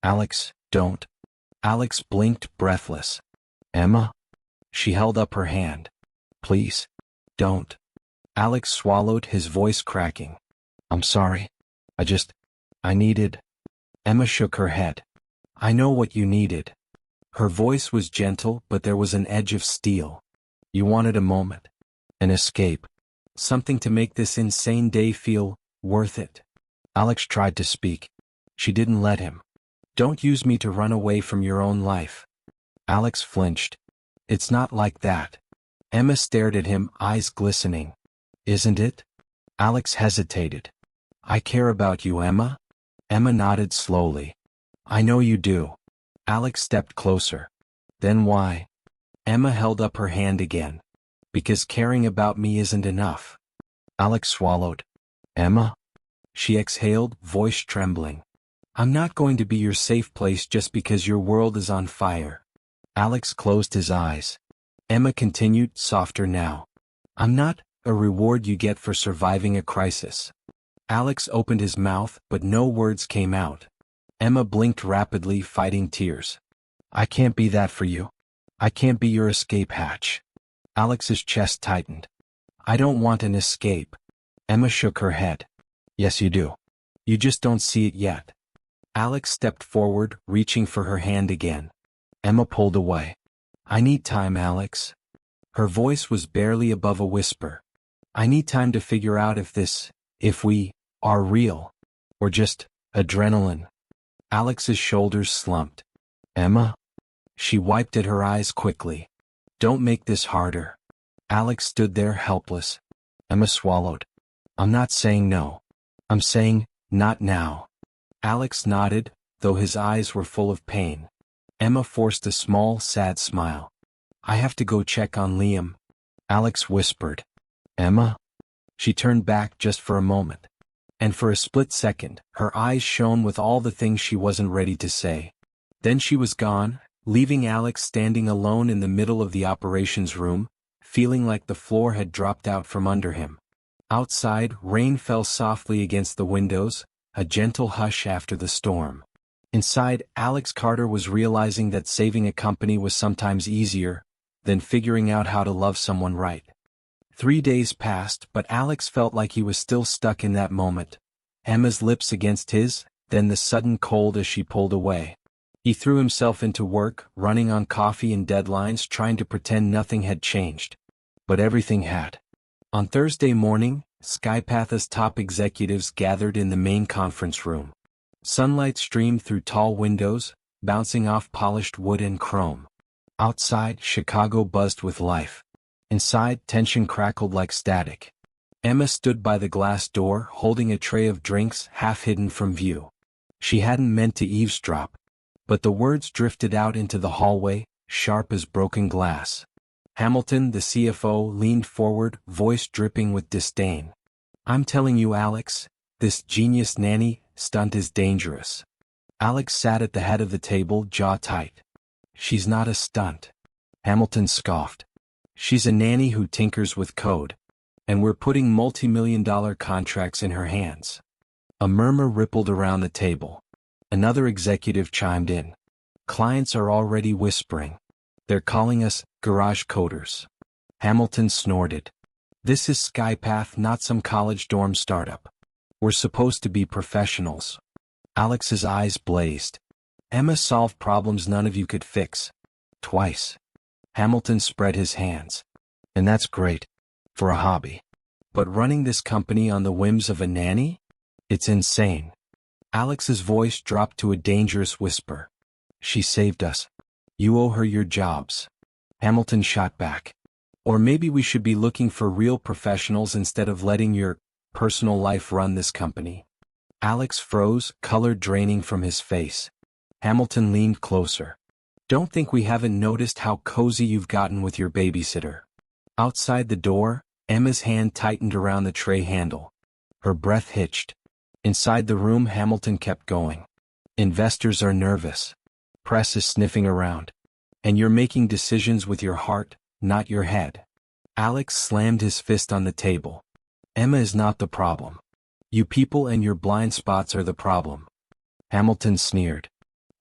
Alex, don't. Alex blinked, breathless. Emma? She held up her hand. Please. Don't. Alex swallowed, his voice cracking. I'm sorry. I needed. Emma shook her head. I know what you needed. Her voice was gentle, but there was an edge of steel. You wanted a moment. An escape. Something to make this insane day feel worth it. Alex tried to speak. She didn't let him. Don't use me to run away from your own life. Alex flinched. It's not like that. Emma stared at him, eyes glistening. Isn't it? Alex hesitated. I care about you, Emma. Emma nodded slowly. I know you do. Alex stepped closer. Then why? Emma held up her hand again. Because caring about me isn't enough. Alex swallowed. Emma? She exhaled, voice trembling. I'm not going to be your safe place just because your world is on fire. Alex closed his eyes. Emma continued, softer now. I'm not a reward you get for surviving a crisis. Alex opened his mouth, but no words came out. Emma blinked rapidly, fighting tears. I can't be that for you. I can't be your escape hatch. Alex's chest tightened. I don't want an escape. Emma shook her head. Yes, you do. You just don't see it yet. Alex stepped forward, reaching for her hand again. Emma pulled away. I need time, Alex. Her voice was barely above a whisper. I need time to figure out if we are real, or just adrenaline. Alex's shoulders slumped. Emma? She wiped at her eyes quickly. Don't make this harder. Alex stood there helpless. Emma swallowed. I'm not saying no. I'm saying, not now. Alex nodded, though his eyes were full of pain. Emma forced a small, sad smile. "I have to go check on Liam," Alex whispered. "Emma?" She turned back just for a moment. And for a split second, her eyes shone with all the things she wasn't ready to say. Then she was gone, leaving Alex standing alone in the middle of the operations room, feeling like the floor had dropped out from under him. Outside, rain fell softly against the windows, a gentle hush after the storm. Inside, Alex Carter was realizing that saving a company was sometimes easier than figuring out how to love someone right. 3 days passed, but Alex felt like he was still stuck in that moment. Emma's lips against his, then the sudden cold as she pulled away. He threw himself into work, running on coffee and deadlines, trying to pretend nothing had changed. But everything had. On Thursday morning, Skypath's top executives gathered in the main conference room. Sunlight streamed through tall windows, bouncing off polished wood and chrome. Outside, Chicago buzzed with life. Inside, tension crackled like static. Emma stood by the glass door, holding a tray of drinks half hidden from view. She hadn't meant to eavesdrop, but the words drifted out into the hallway, sharp as broken glass. Hamilton, the CFO, leaned forward, voice dripping with disdain. "I'm telling you, Alex, this genius nanny stunt is dangerous." Alex sat at the head of the table, jaw tight. "She's not a stunt," Hamilton scoffed. "She's a nanny who tinkers with code. And we're putting multi-million-dollar contracts in her hands." A murmur rippled around the table. Another executive chimed in. "Clients are already whispering. They're calling us garage coders." Hamilton snorted. "This is Skypath, not some college dorm startup. We're supposed to be professionals." Alex's eyes blazed. "Emma solved problems none of you could fix. Twice." Hamilton spread his hands. "And that's great. For a hobby. But running this company on the whims of a nanny? It's insane." Alex's voice dropped to a dangerous whisper. "She saved us. You owe her your jobs." Hamilton shot back. "Or maybe we should be looking for real professionals instead of letting your personal life run this company." Alex froze, color draining from his face. Hamilton leaned closer. "Don't think we haven't noticed how cozy you've gotten with your babysitter." Outside the door, Emma's hand tightened around the tray handle. Her breath hitched. Inside the room, Hamilton kept going. "Investors are nervous. Press is sniffing around. And you're making decisions with your heart, not your head." Alex slammed his fist on the table. "Emma is not the problem. You people and your blind spots are the problem." Hamilton sneered.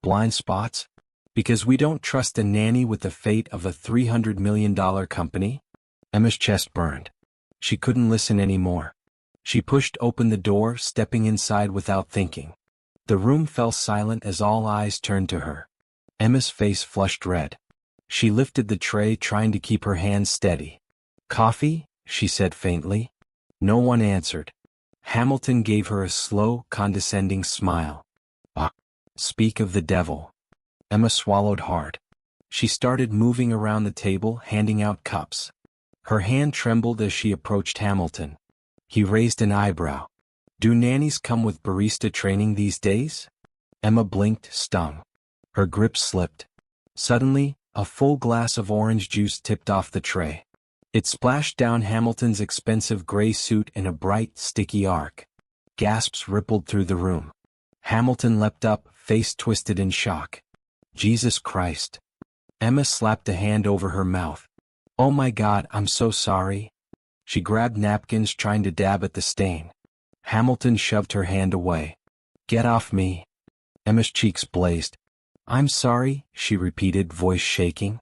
"Blind spots? Because we don't trust a nanny with the fate of a $300 million company?" Emma's chest burned. She couldn't listen anymore. She pushed open the door, stepping inside without thinking. The room fell silent as all eyes turned to her. Emma's face flushed red. She lifted the tray, trying to keep her hands steady. "Coffee?" she said faintly. No one answered. Hamilton gave her a slow, condescending smile. "Ah, speak of the devil." Emma swallowed hard. She started moving around the table, handing out cups. Her hand trembled as she approached Hamilton. He raised an eyebrow. "Do nannies come with barista training these days?" Emma blinked, stung. Her grip slipped. Suddenly, a full glass of orange juice tipped off the tray. It splashed down Hamilton's expensive gray suit in a bright, sticky arc. Gasps rippled through the room. Hamilton leapt up, face twisted in shock. "Jesus Christ." Emma slapped a hand over her mouth. "Oh my God, I'm so sorry." She grabbed napkins, trying to dab at the stain. Hamilton shoved her hand away. "Get off me." Emma's cheeks blazed. "I'm sorry," she repeated, voice shaking.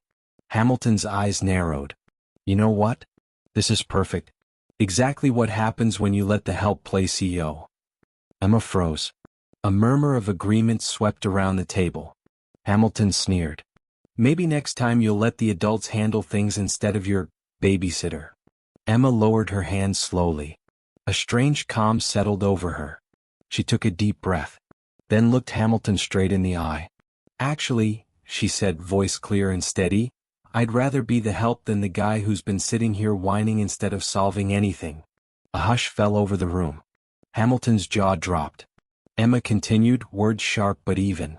Hamilton's eyes narrowed. "You know what? This is perfect. Exactly what happens when you let the help play CEO." Emma froze. A murmur of agreement swept around the table. Hamilton sneered. "Maybe next time you'll let the adults handle things instead of your babysitter." Emma lowered her hand slowly. A strange calm settled over her. She took a deep breath, then looked Hamilton straight in the eye. "Actually," she said, voice clear and steady, "I'd rather be the help than the guy who's been sitting here whining instead of solving anything." A hush fell over the room. Hamilton's jaw dropped. Emma continued, words sharp but even.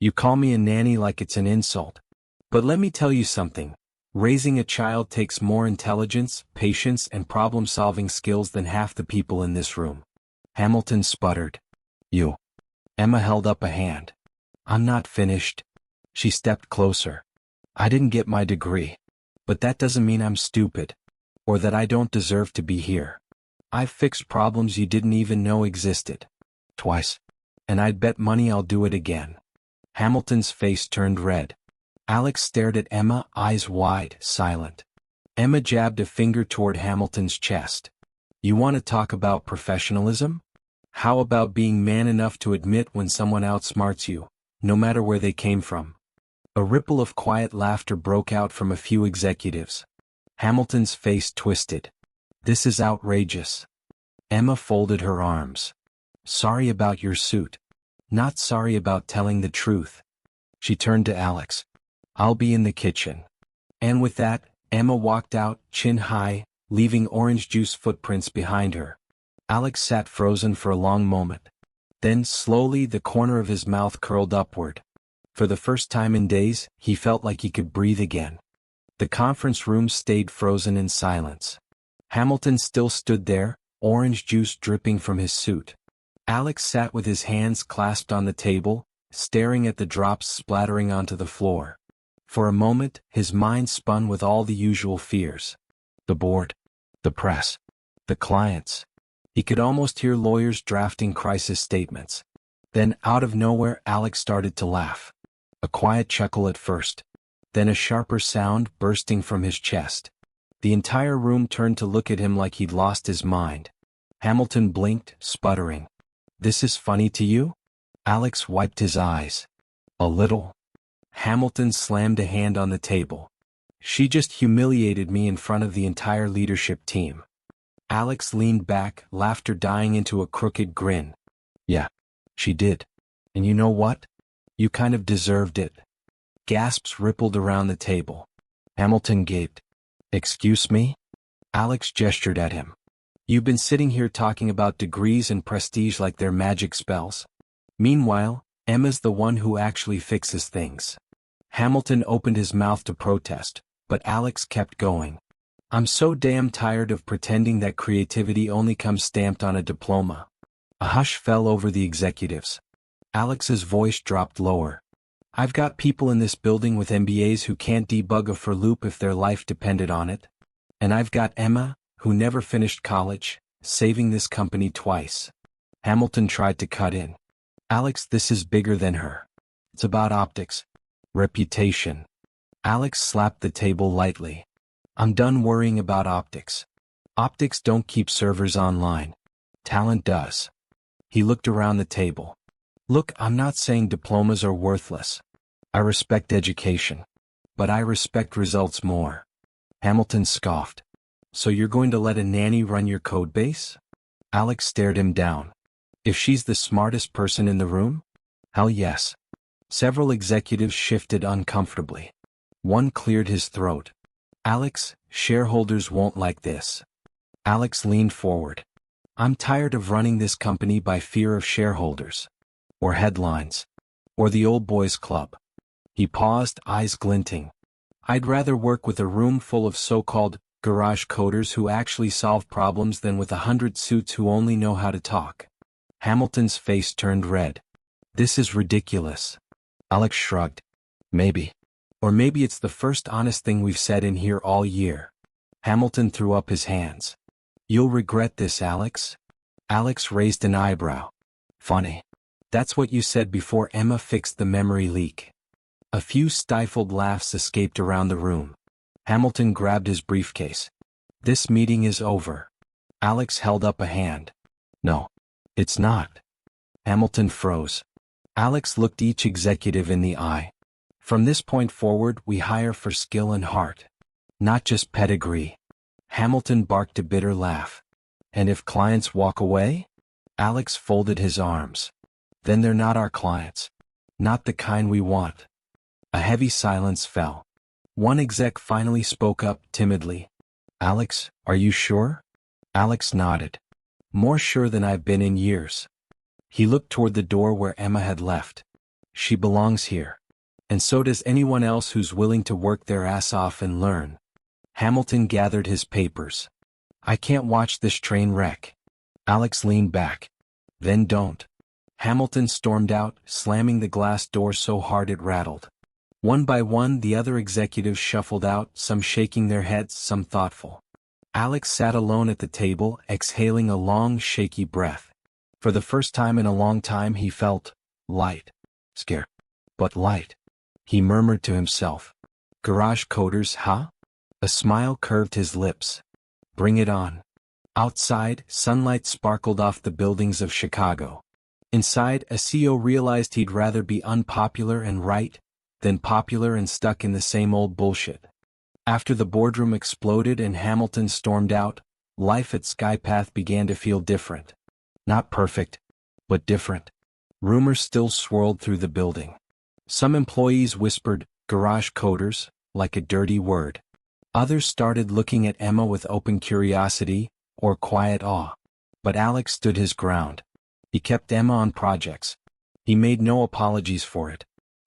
You call me a nanny like it's an insult. But let me tell you something. Raising a child takes more intelligence, patience, and problem-solving skills than half the people in this room. Hamilton sputtered. You. Emma held up a hand. I'm not finished. She stepped closer. I didn't get my degree. But that doesn't mean I'm stupid. Or that I don't deserve to be here. I've fixed problems you didn't even know existed. Twice. And I'd bet money I'll do it again. Hamilton's face turned red. Alex stared at Emma, eyes wide, silent. Emma jabbed a finger toward Hamilton's chest. You want to talk about professionalism? How about being man enough to admit when someone outsmarts you, no matter where they came from? A ripple of quiet laughter broke out from a few executives. Hamilton's face twisted. This is outrageous. Emma folded her arms. Sorry about your suit. Not sorry about telling the truth. She turned to Alex. I'll be in the kitchen. And with that, Emma walked out, chin high, leaving orange juice footprints behind her. Alex sat frozen for a long moment. Then, slowly, the corner of his mouth curled upward. For the first time in days, he felt like he could breathe again. The conference room stayed frozen in silence. Hamilton still stood there, orange juice dripping from his suit. Alex sat with his hands clasped on the table, staring at the drops splattering onto the floor. For a moment, his mind spun with all the usual fears. The board. The press. The clients. He could almost hear lawyers drafting crisis statements. Then, out of nowhere, Alex started to laugh. A quiet chuckle at first. Then a sharper sound bursting from his chest. The entire room turned to look at him like he'd lost his mind. Hamilton blinked, sputtering. This is funny to you? Alex wiped his eyes. A little. Hamilton slammed a hand on the table. She just humiliated me in front of the entire leadership team. Alex leaned back, laughter dying into a crooked grin. Yeah, she did. And you know what? You kind of deserved it. Gasps rippled around the table. Hamilton gaped. Excuse me? Alex gestured at him. You've been sitting here talking about degrees and prestige like they're magic spells. Meanwhile, Emma's the one who actually fixes things. Hamilton opened his mouth to protest, but Alex kept going. I'm so damn tired of pretending that creativity only comes stamped on a diploma. A hush fell over the executives. Alex's voice dropped lower. I've got people in this building with MBAs who can't debug a for loop if their life depended on it. And I've got Emma, who never finished college, saving this company twice. Hamilton tried to cut in. Alex, this is bigger than her. It's about optics. Reputation. Alex slapped the table lightly. I'm done worrying about optics. Optics don't keep servers online. Talent does. He looked around the table. Look, I'm not saying diplomas are worthless. I respect education. But I respect results more. Hamilton scoffed. So you're going to let a nanny run your code base? Alex stared him down. If she's the smartest person in the room? Hell yes. Several executives shifted uncomfortably. One cleared his throat. Alex, shareholders won't like this. Alex leaned forward. I'm tired of running this company by fear of shareholders. Or headlines. Or the old boys club. He paused, eyes glinting. I'd rather work with a room full of so-called garage coders who actually solve problems than with 100 suits who only know how to talk. Hamilton's face turned red. This is ridiculous. Alex shrugged. Maybe. Or maybe it's the first honest thing we've said in here all year. Hamilton threw up his hands. You'll regret this, Alex. Alex raised an eyebrow. Funny. That's what you said before Emma fixed the memory leak. A few stifled laughs escaped around the room. Hamilton grabbed his briefcase. This meeting is over. Alex held up a hand. No, it's not. Hamilton froze. Alex looked each executive in the eye. From this point forward, we hire for skill and heart. Not just pedigree. Hamilton barked a bitter laugh. And if clients walk away? Alex folded his arms. Then they're not our clients. Not the kind we want. A heavy silence fell. One exec finally spoke up timidly. Alex, are you sure? Alex nodded. More sure than I've been in years. He looked toward the door where Emma had left. She belongs here. And so does anyone else who's willing to work their ass off and learn. Hamilton gathered his papers. I can't watch this train wreck. Alex leaned back. Then don't. Hamilton stormed out, slamming the glass door so hard it rattled. One by one the other executives shuffled out, some shaking their heads, some thoughtful. Alex sat alone at the table, exhaling a long, shaky breath. For the first time in a long time he felt light. Scared. But light. He murmured to himself. Garage coders, huh? A smile curved his lips. Bring it on. Outside, sunlight sparkled off the buildings of Chicago. Inside, a CEO realized he'd rather be unpopular and right than popular and stuck in the same old bullshit. After the boardroom exploded and Hamilton stormed out, life at Skypath began to feel different. Not perfect, but different. Rumors still swirled through the building. Some employees whispered, garage coders, like a dirty word. Others started looking at Emma with open curiosity, or quiet awe. But Alex stood his ground. He kept Emma on projects. He made no apologies for it.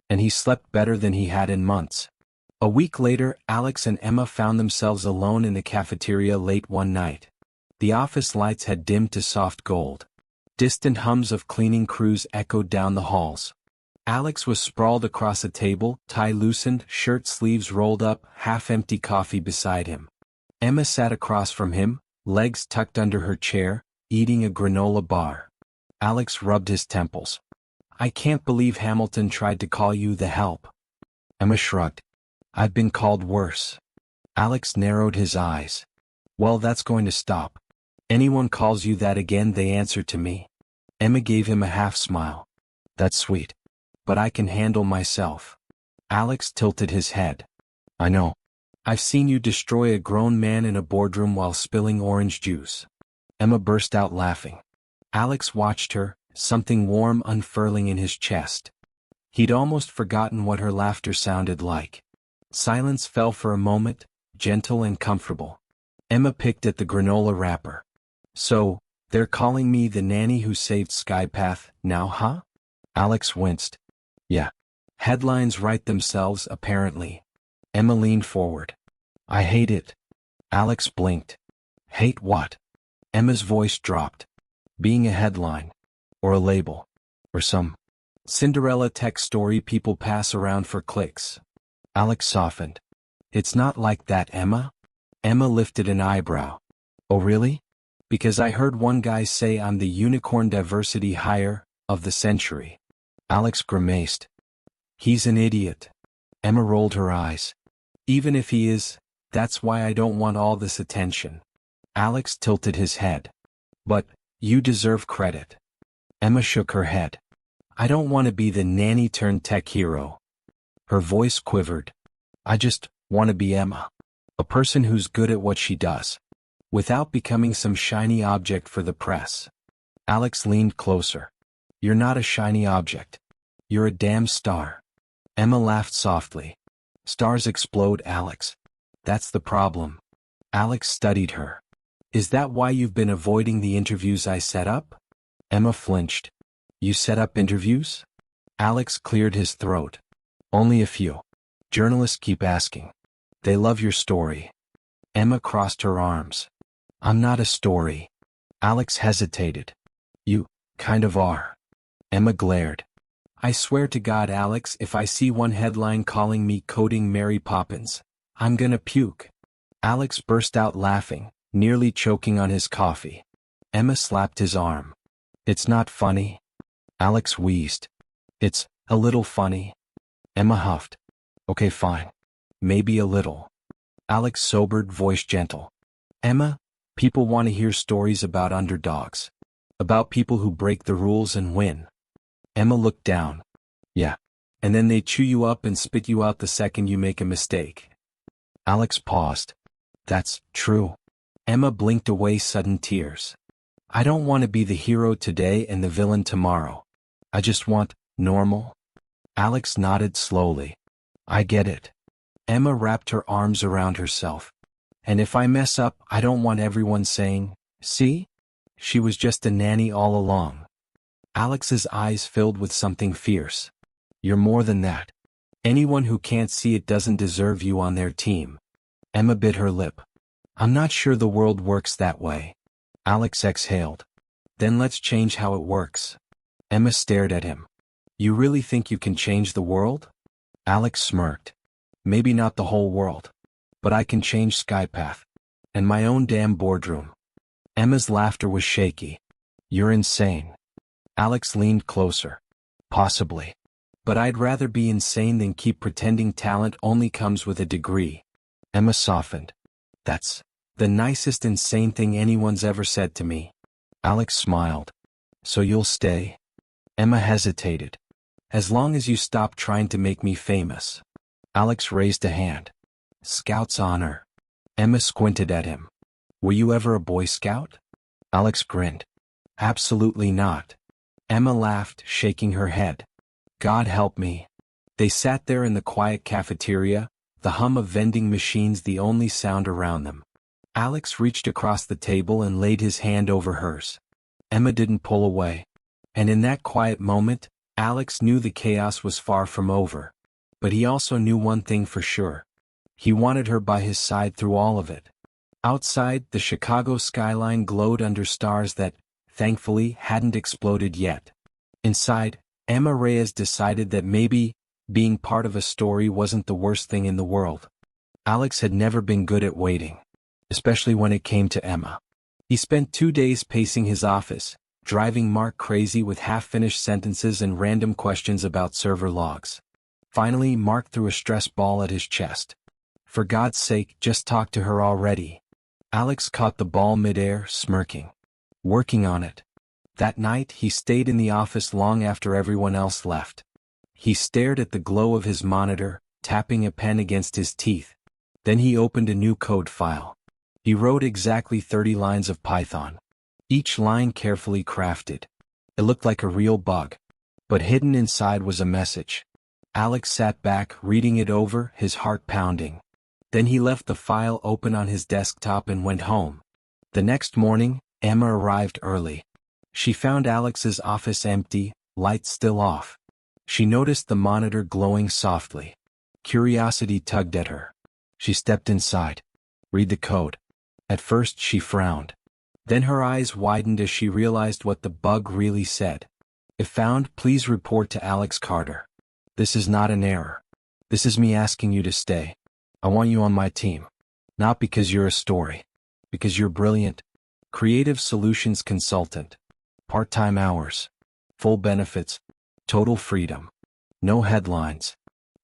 And he slept better than he had in months. A week later, Alex and Emma found themselves alone in the cafeteria late one night. The office lights had dimmed to soft gold. Distant hums of cleaning crews echoed down the halls. Alex was sprawled across a table, tie loosened, shirt sleeves rolled up, half-empty coffee beside him. Emma sat across from him, legs tucked under her chair, eating a granola bar. Alex rubbed his temples. I can't believe Hamilton tried to call you the help. Emma shrugged. I've been called worse. Alex narrowed his eyes. Well, that's going to stop. Anyone calls you that again, they answer to me. Emma gave him a half-smile. That's sweet. But I can handle myself. Alex tilted his head. I know. I've seen you destroy a grown man in a boardroom while spilling orange juice. Emma burst out laughing. Alex watched her, something warm unfurling in his chest. He'd almost forgotten what her laughter sounded like. Silence fell for a moment, gentle and comfortable. Emma picked at the granola wrapper. So, they're calling me the nanny who saved Skypath now, huh? Alex winced. Yeah. Headlines write themselves, apparently. Emma leaned forward. I hate it. Alex blinked. Hate what? Emma's voice dropped. Being a headline. Or a label. Or some Cinderella tech story people pass around for clicks. Alex softened. It's not like that, Emma. Emma lifted an eyebrow. Oh really? Because I heard one guy say I'm the unicorn diversity hire of the century. Alex grimaced. He's an idiot. Emma rolled her eyes. Even if he is, that's why I don't want all this attention. Alex tilted his head. But, you deserve credit. Emma shook her head. I don't want to be the nanny turned tech hero. Her voice quivered. I just want to be Emma. A person who's good at what she does. Without becoming some shiny object for the press. Alex leaned closer. You're not a shiny object. You're a damn star. Emma laughed softly. Stars explode, Alex. That's the problem. Alex studied her. Is that why you've been avoiding the interviews I set up? Emma flinched. You set up interviews? Alex cleared his throat. Only a few. Journalists keep asking. They love your story. Emma crossed her arms. I'm not a story. Alex hesitated. You kind of are. Emma glared. I swear to God, Alex, if I see one headline calling me coding Mary Poppins, I'm gonna puke. Alex burst out laughing, nearly choking on his coffee. Emma slapped his arm. It's not funny. Alex wheezed. It's a little funny. Emma huffed. Okay, fine. Maybe a little. Alex sobered, voice gentle. Emma, people want to hear stories about underdogs. About people who break the rules and win. Emma looked down. Yeah. And then they chew you up and spit you out the second you make a mistake. Alex paused. That's true. Emma blinked away sudden tears. I don't want to be the hero today and the villain tomorrow. I just want normal. Alex nodded slowly. I get it. Emma wrapped her arms around herself. And if I mess up, I don't want everyone saying, see? She was just a nanny all along. Alex's eyes filled with something fierce. You're more than that. Anyone who can't see it doesn't deserve you on their team. Emma bit her lip. I'm not sure the world works that way. Alex exhaled. Then let's change how it works. Emma stared at him. You really think you can change the world? Alex smirked. Maybe not the whole world. But I can change Skypath. And my own damn boardroom. Emma's laughter was shaky. You're insane. Alex leaned closer. Possibly. But I'd rather be insane than keep pretending talent only comes with a degree. Emma softened. That's the nicest insane thing anyone's ever said to me. Alex smiled. So you'll stay? Emma hesitated. As long as you stop trying to make me famous. Alex raised a hand. Scout's honor. Emma squinted at him. Were you ever a Boy Scout? Alex grinned. Absolutely not. Emma laughed, shaking her head. God help me. They sat there in the quiet cafeteria, the hum of vending machines the only sound around them. Alex reached across the table and laid his hand over hers. Emma didn't pull away. And in that quiet moment, Alex knew the chaos was far from over. But he also knew one thing for sure. He wanted her by his side through all of it. Outside, the Chicago skyline glowed under stars that, thankfully, hadn't exploded yet. Inside, Emma Reyes decided that maybe, being part of a story wasn't the worst thing in the world. Alex had never been good at waiting. Especially when it came to Emma. He spent 2 days pacing his office, driving Mark crazy with half-finished sentences and random questions about server logs. Finally, Mark threw a stress ball at his chest. For God's sake, just talk to her already. Alex caught the ball midair, smirking. Working on it. That night, he stayed in the office long after everyone else left. He stared at the glow of his monitor, tapping a pen against his teeth. Then he opened a new code file. He wrote exactly 30 lines of Python. Each line carefully crafted. It looked like a real bug. But hidden inside was a message. Alex sat back, reading it over, his heart pounding. Then he left the file open on his desktop and went home. The next morning, Emma arrived early. She found Alex's office empty, lights still off. She noticed the monitor glowing softly. Curiosity tugged at her. She stepped inside. Read the code. At first she frowned. Then her eyes widened as she realized what the bug really said. If found, please report to Alex Carter. This is not an error. This is me asking you to stay. I want you on my team. Not because you're a story. Because you're brilliant. Creative solutions consultant. Part-time hours. Full benefits. Total freedom. No headlines.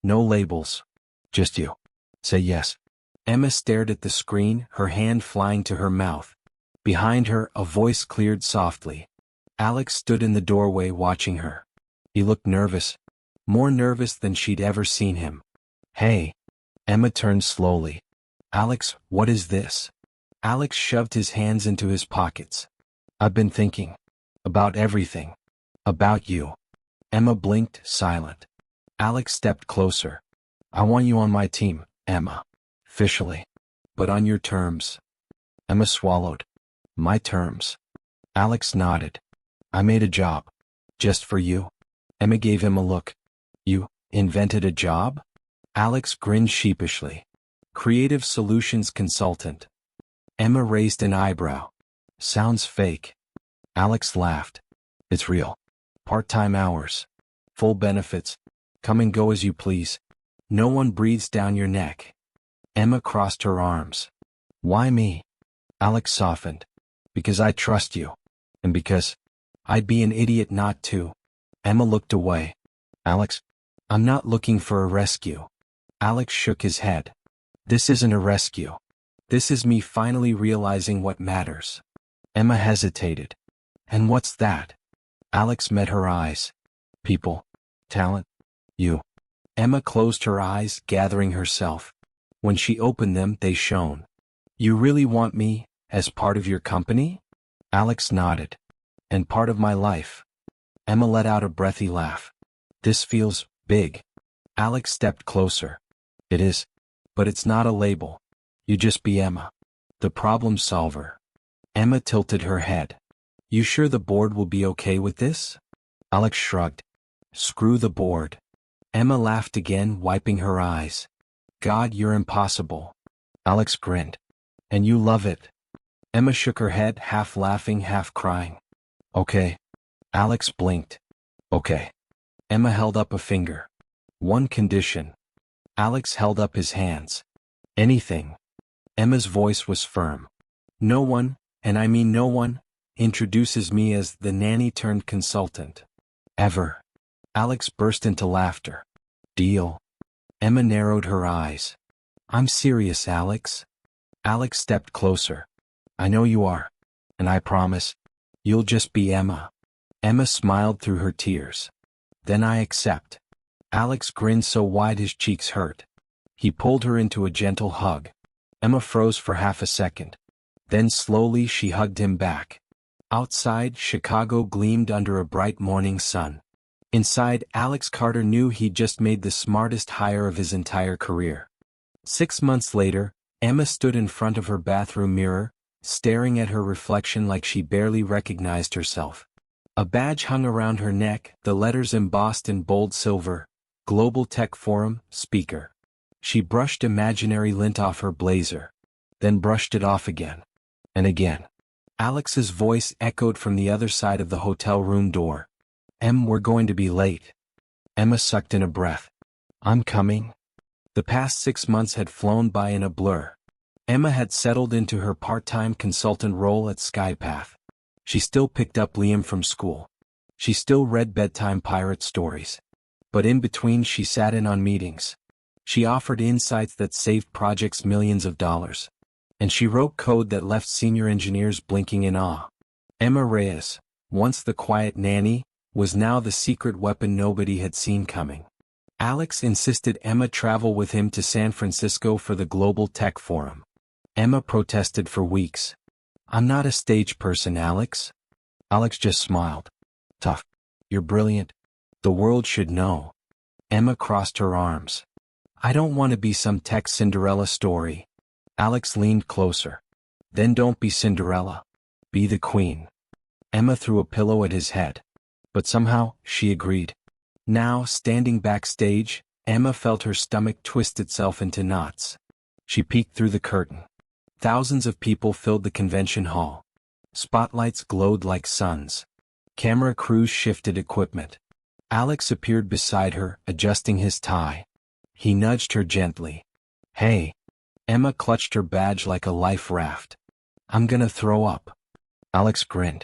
No labels. Just you. Say yes. Emma stared at the screen, her hand flying to her mouth. Behind her, a voice cleared softly. Alex stood in the doorway watching her. He looked nervous. More nervous than she'd ever seen him. Hey. Emma turned slowly. Alex, what is this? Alex shoved his hands into his pockets. I've been thinking. About everything. About you. Emma blinked, silent. Alex stepped closer. I want you on my team, Emma. Officially. But on your terms. Emma swallowed. My terms. Alex nodded. I made a job. Just for you. Emma gave him a look. You invented a job? Alex grinned sheepishly. Creative solutions consultant. Emma raised an eyebrow. Sounds fake. Alex laughed. It's real. Part-time hours. Full benefits. Come and go as you please. No one breathes down your neck. Emma crossed her arms. Why me? Alex softened. Because I trust you. And because I'd be an idiot not to. Emma looked away. Alex, I'm not looking for a rescue. Alex shook his head. This isn't a rescue. This is me finally realizing what matters. Emma hesitated. And what's that? Alex met her eyes. People. Talent. You. Emma closed her eyes, gathering herself. When she opened them, they shone. You really want me, as part of your company? Alex nodded. And part of my life. Emma let out a breathy laugh. This feels big. Alex stepped closer. It is. But it's not a label. You just be Emma. The problem solver. Emma tilted her head. You sure the board will be okay with this? Alex shrugged. Screw the board. Emma laughed again, wiping her eyes. God, you're impossible. Alex grinned. And you love it. Emma shook her head, half laughing, half crying. Okay. Alex blinked. Okay. Emma held up a finger. One condition. Alex held up his hands. Anything. Emma's voice was firm. No one, and I mean no one, introduces me as the nanny turned consultant. Ever. Alex burst into laughter. Deal. Emma narrowed her eyes. I'm serious, Alex. Alex stepped closer. I know you are. And I promise, you'll just be Emma. Emma smiled through her tears. Then I accept. Alex grinned so wide his cheeks hurt. He pulled her into a gentle hug. Emma froze for half a second. Then slowly she hugged him back. Outside, Chicago gleamed under a bright morning sun. Inside, Alex Carter knew he'd just made the smartest hire of his entire career. 6 months later, Emma stood in front of her bathroom mirror, staring at her reflection like she barely recognized herself. A badge hung around her neck, the letters embossed in bold silver, Global Tech Forum, Speaker. She brushed imaginary lint off her blazer, then brushed it off again. And again. Alex's voice echoed from the other side of the hotel room door. We're going to be late. Emma sucked in a breath. I'm coming. The past 6 months had flown by in a blur. Emma had settled into her part-time consultant role at Skypath. She still picked up Liam from school. She still read bedtime pirate stories. But in between she sat in on meetings. She offered insights that saved projects millions of dollars. And she wrote code that left senior engineers blinking in awe. Emma Reyes, once the quiet nanny, was now the secret weapon nobody had seen coming. Alex insisted Emma travel with him to San Francisco for the Global Tech Forum. Emma protested for weeks. I'm not a stage person, Alex. Alex just smiled. Tough. You're brilliant. The world should know. Emma crossed her arms. I don't want to be some tech Cinderella story. Alex leaned closer. Then don't be Cinderella. Be the queen. Emma threw a pillow at his head. But somehow, she agreed. Now, standing backstage, Emma felt her stomach twist itself into knots. She peeked through the curtain. Thousands of people filled the convention hall. Spotlights glowed like suns. Camera crews shifted equipment. Alex appeared beside her, adjusting his tie. He nudged her gently. Hey. Emma clutched her badge like a life raft. I'm gonna throw up. Alex grinned.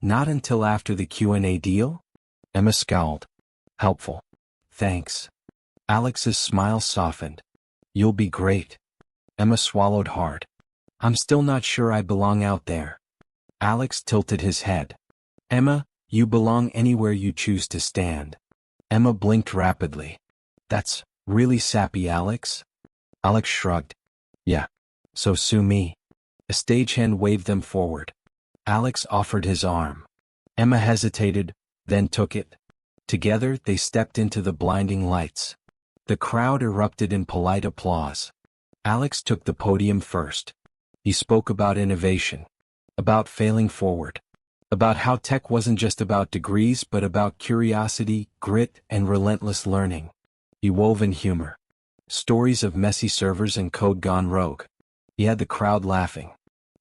Not until after the Q&A deal? Emma scowled. Helpful. Thanks. Alex's smile softened. You'll be great. Emma swallowed hard. I'm still not sure I belong out there. Alex tilted his head. Emma, you belong anywhere you choose to stand. Emma blinked rapidly. That's really sappy, Alex. Alex shrugged. Yeah. So sue me. A stagehand waved them forward. Alex offered his arm. Emma hesitated, then took it. Together they stepped into the blinding lights. The crowd erupted in polite applause. Alex took the podium first. He spoke about innovation, about failing forward, about how tech wasn't just about degrees but about curiosity, grit, and relentless learning. He wove in humor. Stories of messy servers and code gone rogue. He had the crowd laughing.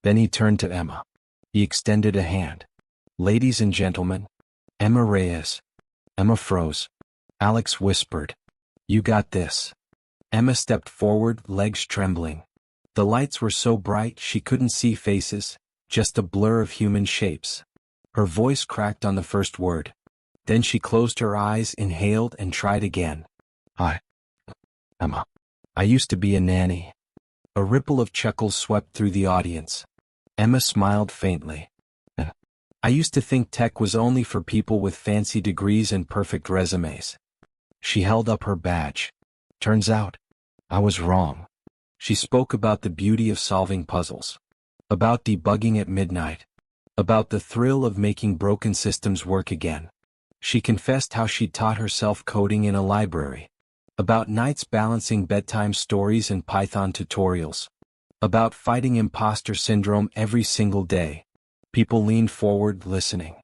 Then he turned to Emma. He extended a hand. Ladies and gentlemen, Emma Reyes. Emma froze. Alex whispered. You got this. Emma stepped forward, legs trembling. The lights were so bright she couldn't see faces, just a blur of human shapes. Her voice cracked on the first word. Then she closed her eyes, inhaled, and tried again. Emma. I used to be a nanny. A ripple of chuckles swept through the audience. Emma smiled faintly. I used to think tech was only for people with fancy degrees and perfect resumes. She held up her badge. Turns out, I was wrong. She spoke about the beauty of solving puzzles. About debugging at midnight. About the thrill of making broken systems work again. She confessed how she taught herself coding in a library. About nights balancing bedtime stories and Python tutorials. About fighting imposter syndrome every single day. People leaned forward, listening.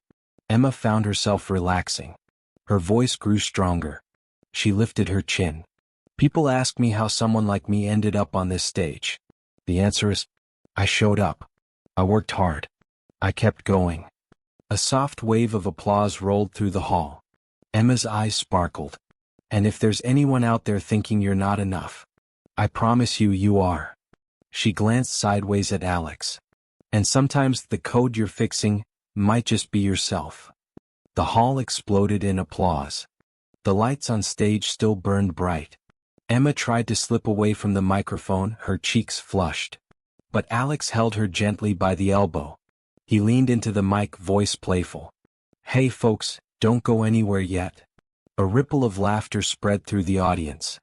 Emma found herself relaxing. Her voice grew stronger. She lifted her chin. People ask me how someone like me ended up on this stage. The answer is, I showed up. I worked hard. I kept going. A soft wave of applause rolled through the hall. Emma's eyes sparkled. And if there's anyone out there thinking you're not enough, I promise you, you are. She glanced sideways at Alex. And sometimes the code you're fixing might just be yourself. The hall exploded in applause. The lights on stage still burned bright. Emma tried to slip away from the microphone, her cheeks flushed. But Alex held her gently by the elbow. He leaned into the mic, voice playful. Hey folks, don't go anywhere yet. A ripple of laughter spread through the audience.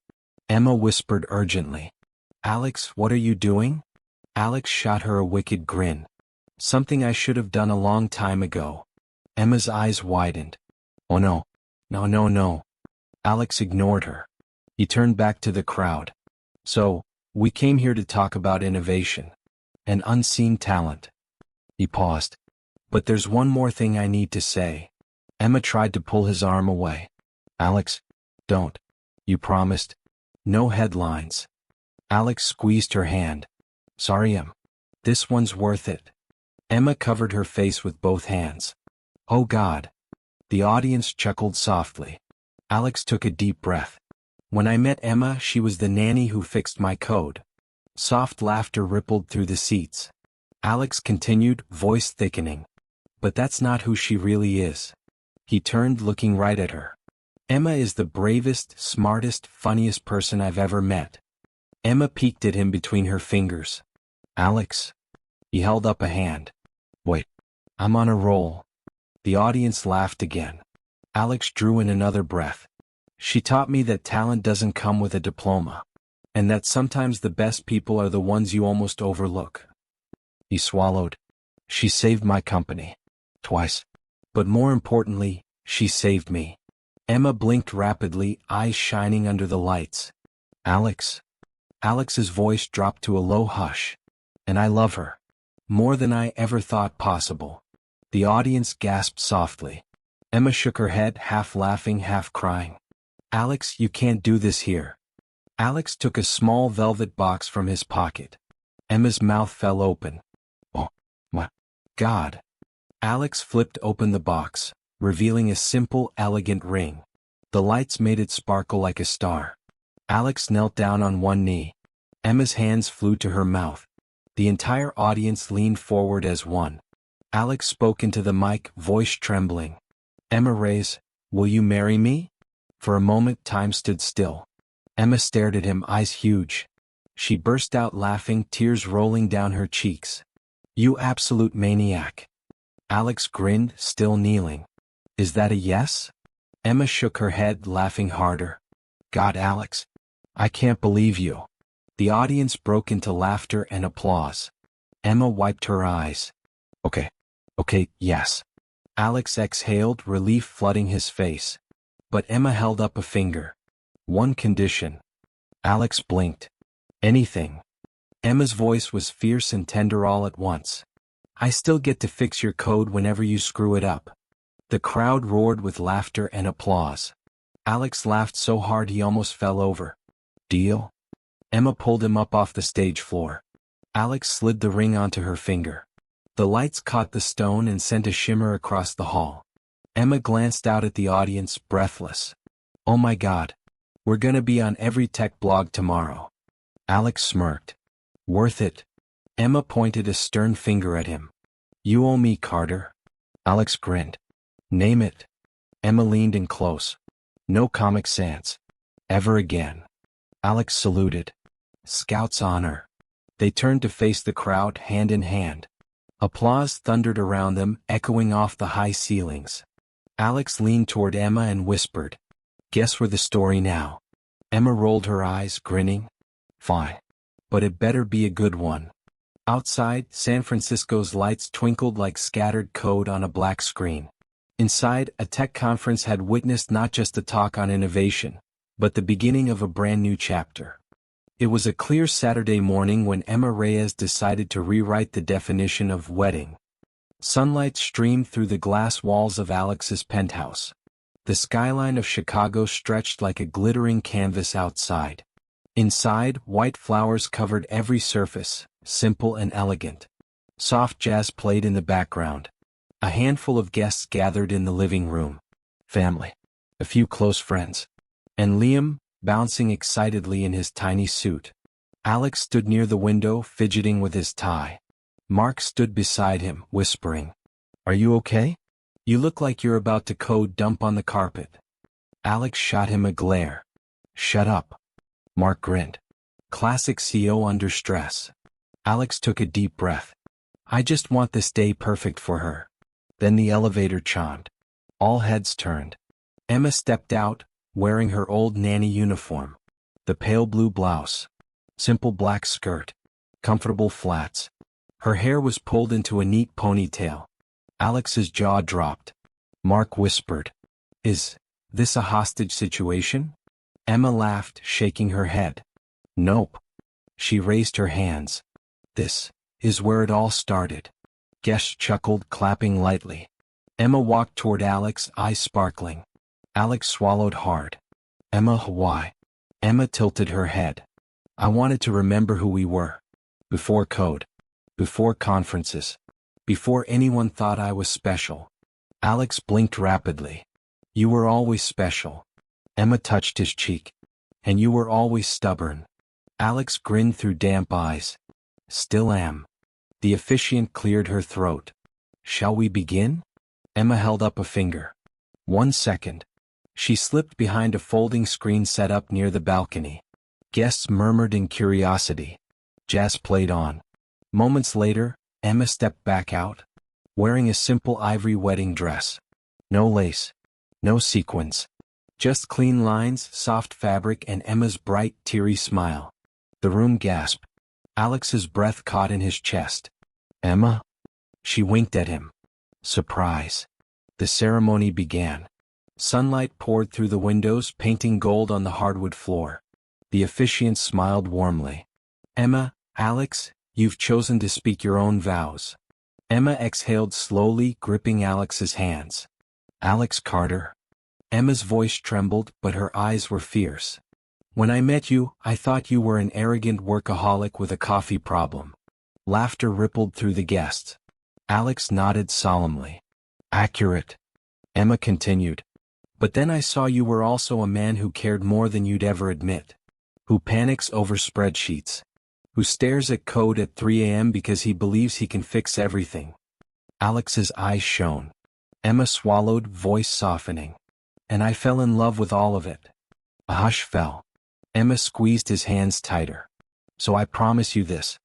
Emma whispered urgently. Alex, what are you doing? Alex shot her a wicked grin. Something I should have done a long time ago. Emma's eyes widened. Oh no. No. Alex ignored her. He turned back to the crowd. So, we came here to talk about innovation. An unseen talent. He paused. But there's one more thing I need to say. Emma tried to pull his arm away. Alex, don't. You promised. No headlines. Alex squeezed her hand. Sorry, Em. This one's worth it. Emma covered her face with both hands. Oh God. The audience chuckled softly. Alex took a deep breath. When I met Emma, she was the nanny who fixed my code. Soft laughter rippled through the seats. Alex continued, voice thickening. But that's not who she really is. He turned, looking right at her. Emma is the bravest, smartest, funniest person I've ever met. Emma peeked at him between her fingers. Alex. He held up a hand. Wait. I'm on a roll. The audience laughed again. Alex drew in another breath. She taught me that talent doesn't come with a diploma. And that sometimes the best people are the ones you almost overlook. He swallowed. She saved my company. Twice. But more importantly, she saved me. Emma blinked rapidly, eyes shining under the lights. Alex. Alex's voice dropped to a low hush. And I love her. More than I ever thought possible. The audience gasped softly. Emma shook her head, half laughing, half crying. Alex, you can't do this here. Alex took a small velvet box from his pocket. Emma's mouth fell open. Oh, my God. Alex flipped open the box, revealing a simple, elegant ring. The lights made it sparkle like a star. Alex knelt down on one knee. Emma's hands flew to her mouth. The entire audience leaned forward as one. Alex spoke into the mic, voice trembling. Emma Reyes, will you marry me? For a moment time stood still. Emma stared at him, eyes huge. She burst out laughing, tears rolling down her cheeks. You absolute maniac. Alex grinned, still kneeling. Is that a yes? Emma shook her head, laughing harder. God, Alex. I can't believe you. The audience broke into laughter and applause. Emma wiped her eyes. Okay, yes. Alex exhaled, relief flooding his face. But Emma held up a finger. One condition. Alex blinked. Anything. Emma's voice was fierce and tender all at once. I still get to fix your code whenever you screw it up. The crowd roared with laughter and applause. Alex laughed so hard he almost fell over. Deal? Emma pulled him up off the stage floor. Alex slid the ring onto her finger. The lights caught the stone and sent a shimmer across the hall. Emma glanced out at the audience, breathless. Oh my God. We're gonna be on every tech blog tomorrow. Alex smirked. Worth it. Emma pointed a stern finger at him. You owe me, Carter. Alex grinned. Name it. Emma leaned in close. No Comic Sans. Ever again. Alex saluted. Scout's honor. They turned to face the crowd, hand in hand. Applause thundered around them, echoing off the high ceilings. Alex leaned toward Emma and whispered. Guess we're the story now. Emma rolled her eyes, grinning. Fine. But it better be a good one. Outside, San Francisco's lights twinkled like scattered code on a black screen. Inside, a tech conference had witnessed not just a talk on innovation, but the beginning of a brand new chapter. It was a clear Saturday morning when Emma Reyes decided to rewrite the definition of wedding. Sunlight streamed through the glass walls of Alex's penthouse. The skyline of Chicago stretched like a glittering canvas outside. Inside, white flowers covered every surface, simple and elegant. Soft jazz played in the background. A handful of guests gathered in the living room. Family. A few close friends. And Liam, bouncing excitedly in his tiny suit. Alex stood near the window, fidgeting with his tie. Mark stood beside him, whispering, "Are you okay? You look like you're about to code dump on the carpet." Alex shot him a glare. "Shut up." Mark grinned. Classic CEO under stress. Alex took a deep breath. "I just want this day perfect for her." Then the elevator chimed. All heads turned. Emma stepped out, wearing her old nanny uniform. The pale blue blouse. Simple black skirt. Comfortable flats. Her hair was pulled into a neat ponytail. Alex's jaw dropped. Mark whispered, "Is this a hostage situation?" Emma laughed, shaking her head. "Nope." She raised her hands. "This is where it all started." Guests chuckled, clapping lightly. Emma walked toward Alex, eyes sparkling. Alex swallowed hard. "Emma, why?" Emma tilted her head. "I wanted to remember who we were. Before code. Before conferences. Before anyone thought I was special." Alex blinked rapidly. "You were always special." Emma touched his cheek. "And you were always stubborn." Alex grinned through damp eyes. "Still am." The officiant cleared her throat. "Shall we begin?" Emma held up a finger. "1 second." She slipped behind a folding screen set up near the balcony. Guests murmured in curiosity. Jazz played on. Moments later, Emma stepped back out, wearing a simple ivory wedding dress. No lace. No sequins. Just clean lines, soft fabric, and Emma's bright, teary smile. The room gasped. Alex's breath caught in his chest. "Emma?" She winked at him. Surprise. The ceremony began. Sunlight poured through the windows, painting gold on the hardwood floor. The officiant smiled warmly. "Emma, Alex, you've chosen to speak your own vows." Emma exhaled slowly, gripping Alex's hands. "Alex Carter." Emma's voice trembled, but her eyes were fierce. "When I met you, I thought you were an arrogant workaholic with a coffee problem." Laughter rippled through the guests. Alex nodded solemnly. "Accurate." Emma continued. "But then I saw you were also a man who cared more than you'd ever admit. Who panics over spreadsheets. Who stares at code at 3 a.m. because he believes he can fix everything." Alex's eyes shone. Emma swallowed, voice softening. "And I fell in love with all of it." A hush fell. Emma squeezed his hands tighter. "So I promise you this.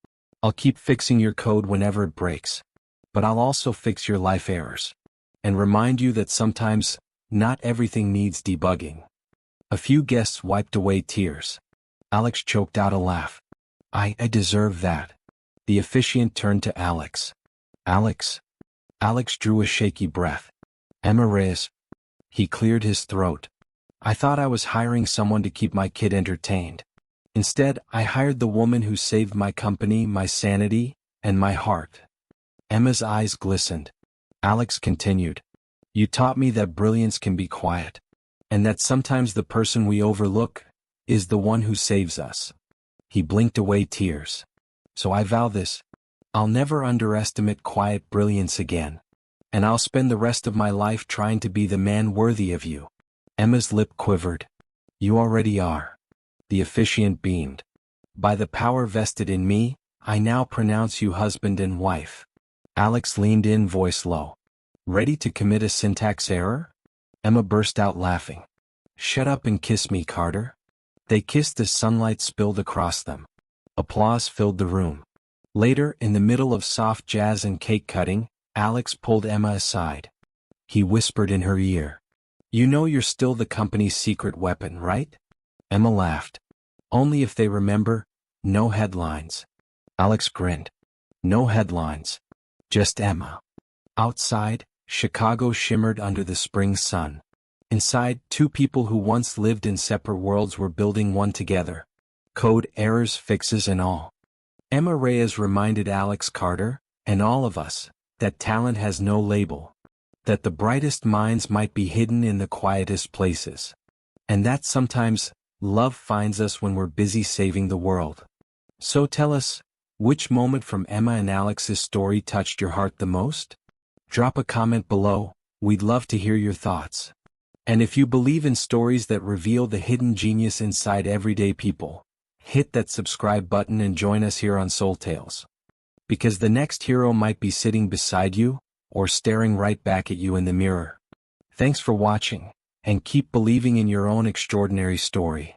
I'll keep fixing your code whenever it breaks. But I'll also fix your life errors. And remind you that sometimes, not everything needs debugging." A few guests wiped away tears. Alex choked out a laugh. I deserve that." The officiant turned to Alex. "Alex." Alex drew a shaky breath. "Emma Reyes." He cleared his throat. "I thought I was hiring someone to keep my kid entertained. Instead, I hired the woman who saved my company, my sanity, and my heart." Emma's eyes glistened. Alex continued. "You taught me that brilliance can be quiet. And that sometimes the person we overlook is the one who saves us." He blinked away tears. "So I vow this. I'll never underestimate quiet brilliance again. And I'll spend the rest of my life trying to be the man worthy of you." Emma's lip quivered. "You already are." The officiant beamed. "By the power vested in me, I now pronounce you husband and wife." Alex leaned in, voice low. "Ready to commit a syntax error?" Emma burst out laughing. "Shut up and kiss me, Carter." They kissed as sunlight spilled across them. Applause filled the room. Later, in the middle of soft jazz and cake cutting, Alex pulled Emma aside. He whispered in her ear. "You know you're still the company's secret weapon, right?" Emma laughed. "Only if they remember, no headlines." Alex grinned. "No headlines. Just Emma." Outside, Chicago shimmered under the spring sun. Inside, two people who once lived in separate worlds were building one together. Code, errors, fixes, and all. Emma Reyes reminded Alex Carter, and all of us, that talent has no label. that the brightest minds might be hidden in the quietest places. And that sometimes, love finds us when we're busy saving the world. So tell us, which moment from Emma and Alex's story touched your heart the most? Drop a comment below, we'd love to hear your thoughts. And if you believe in stories that reveal the hidden genius inside everyday people, hit that subscribe button and join us here on SoulTales. Because the next hero might be sitting beside you, or staring right back at you in the mirror. Thanks for watching, and keep believing in your own extraordinary story.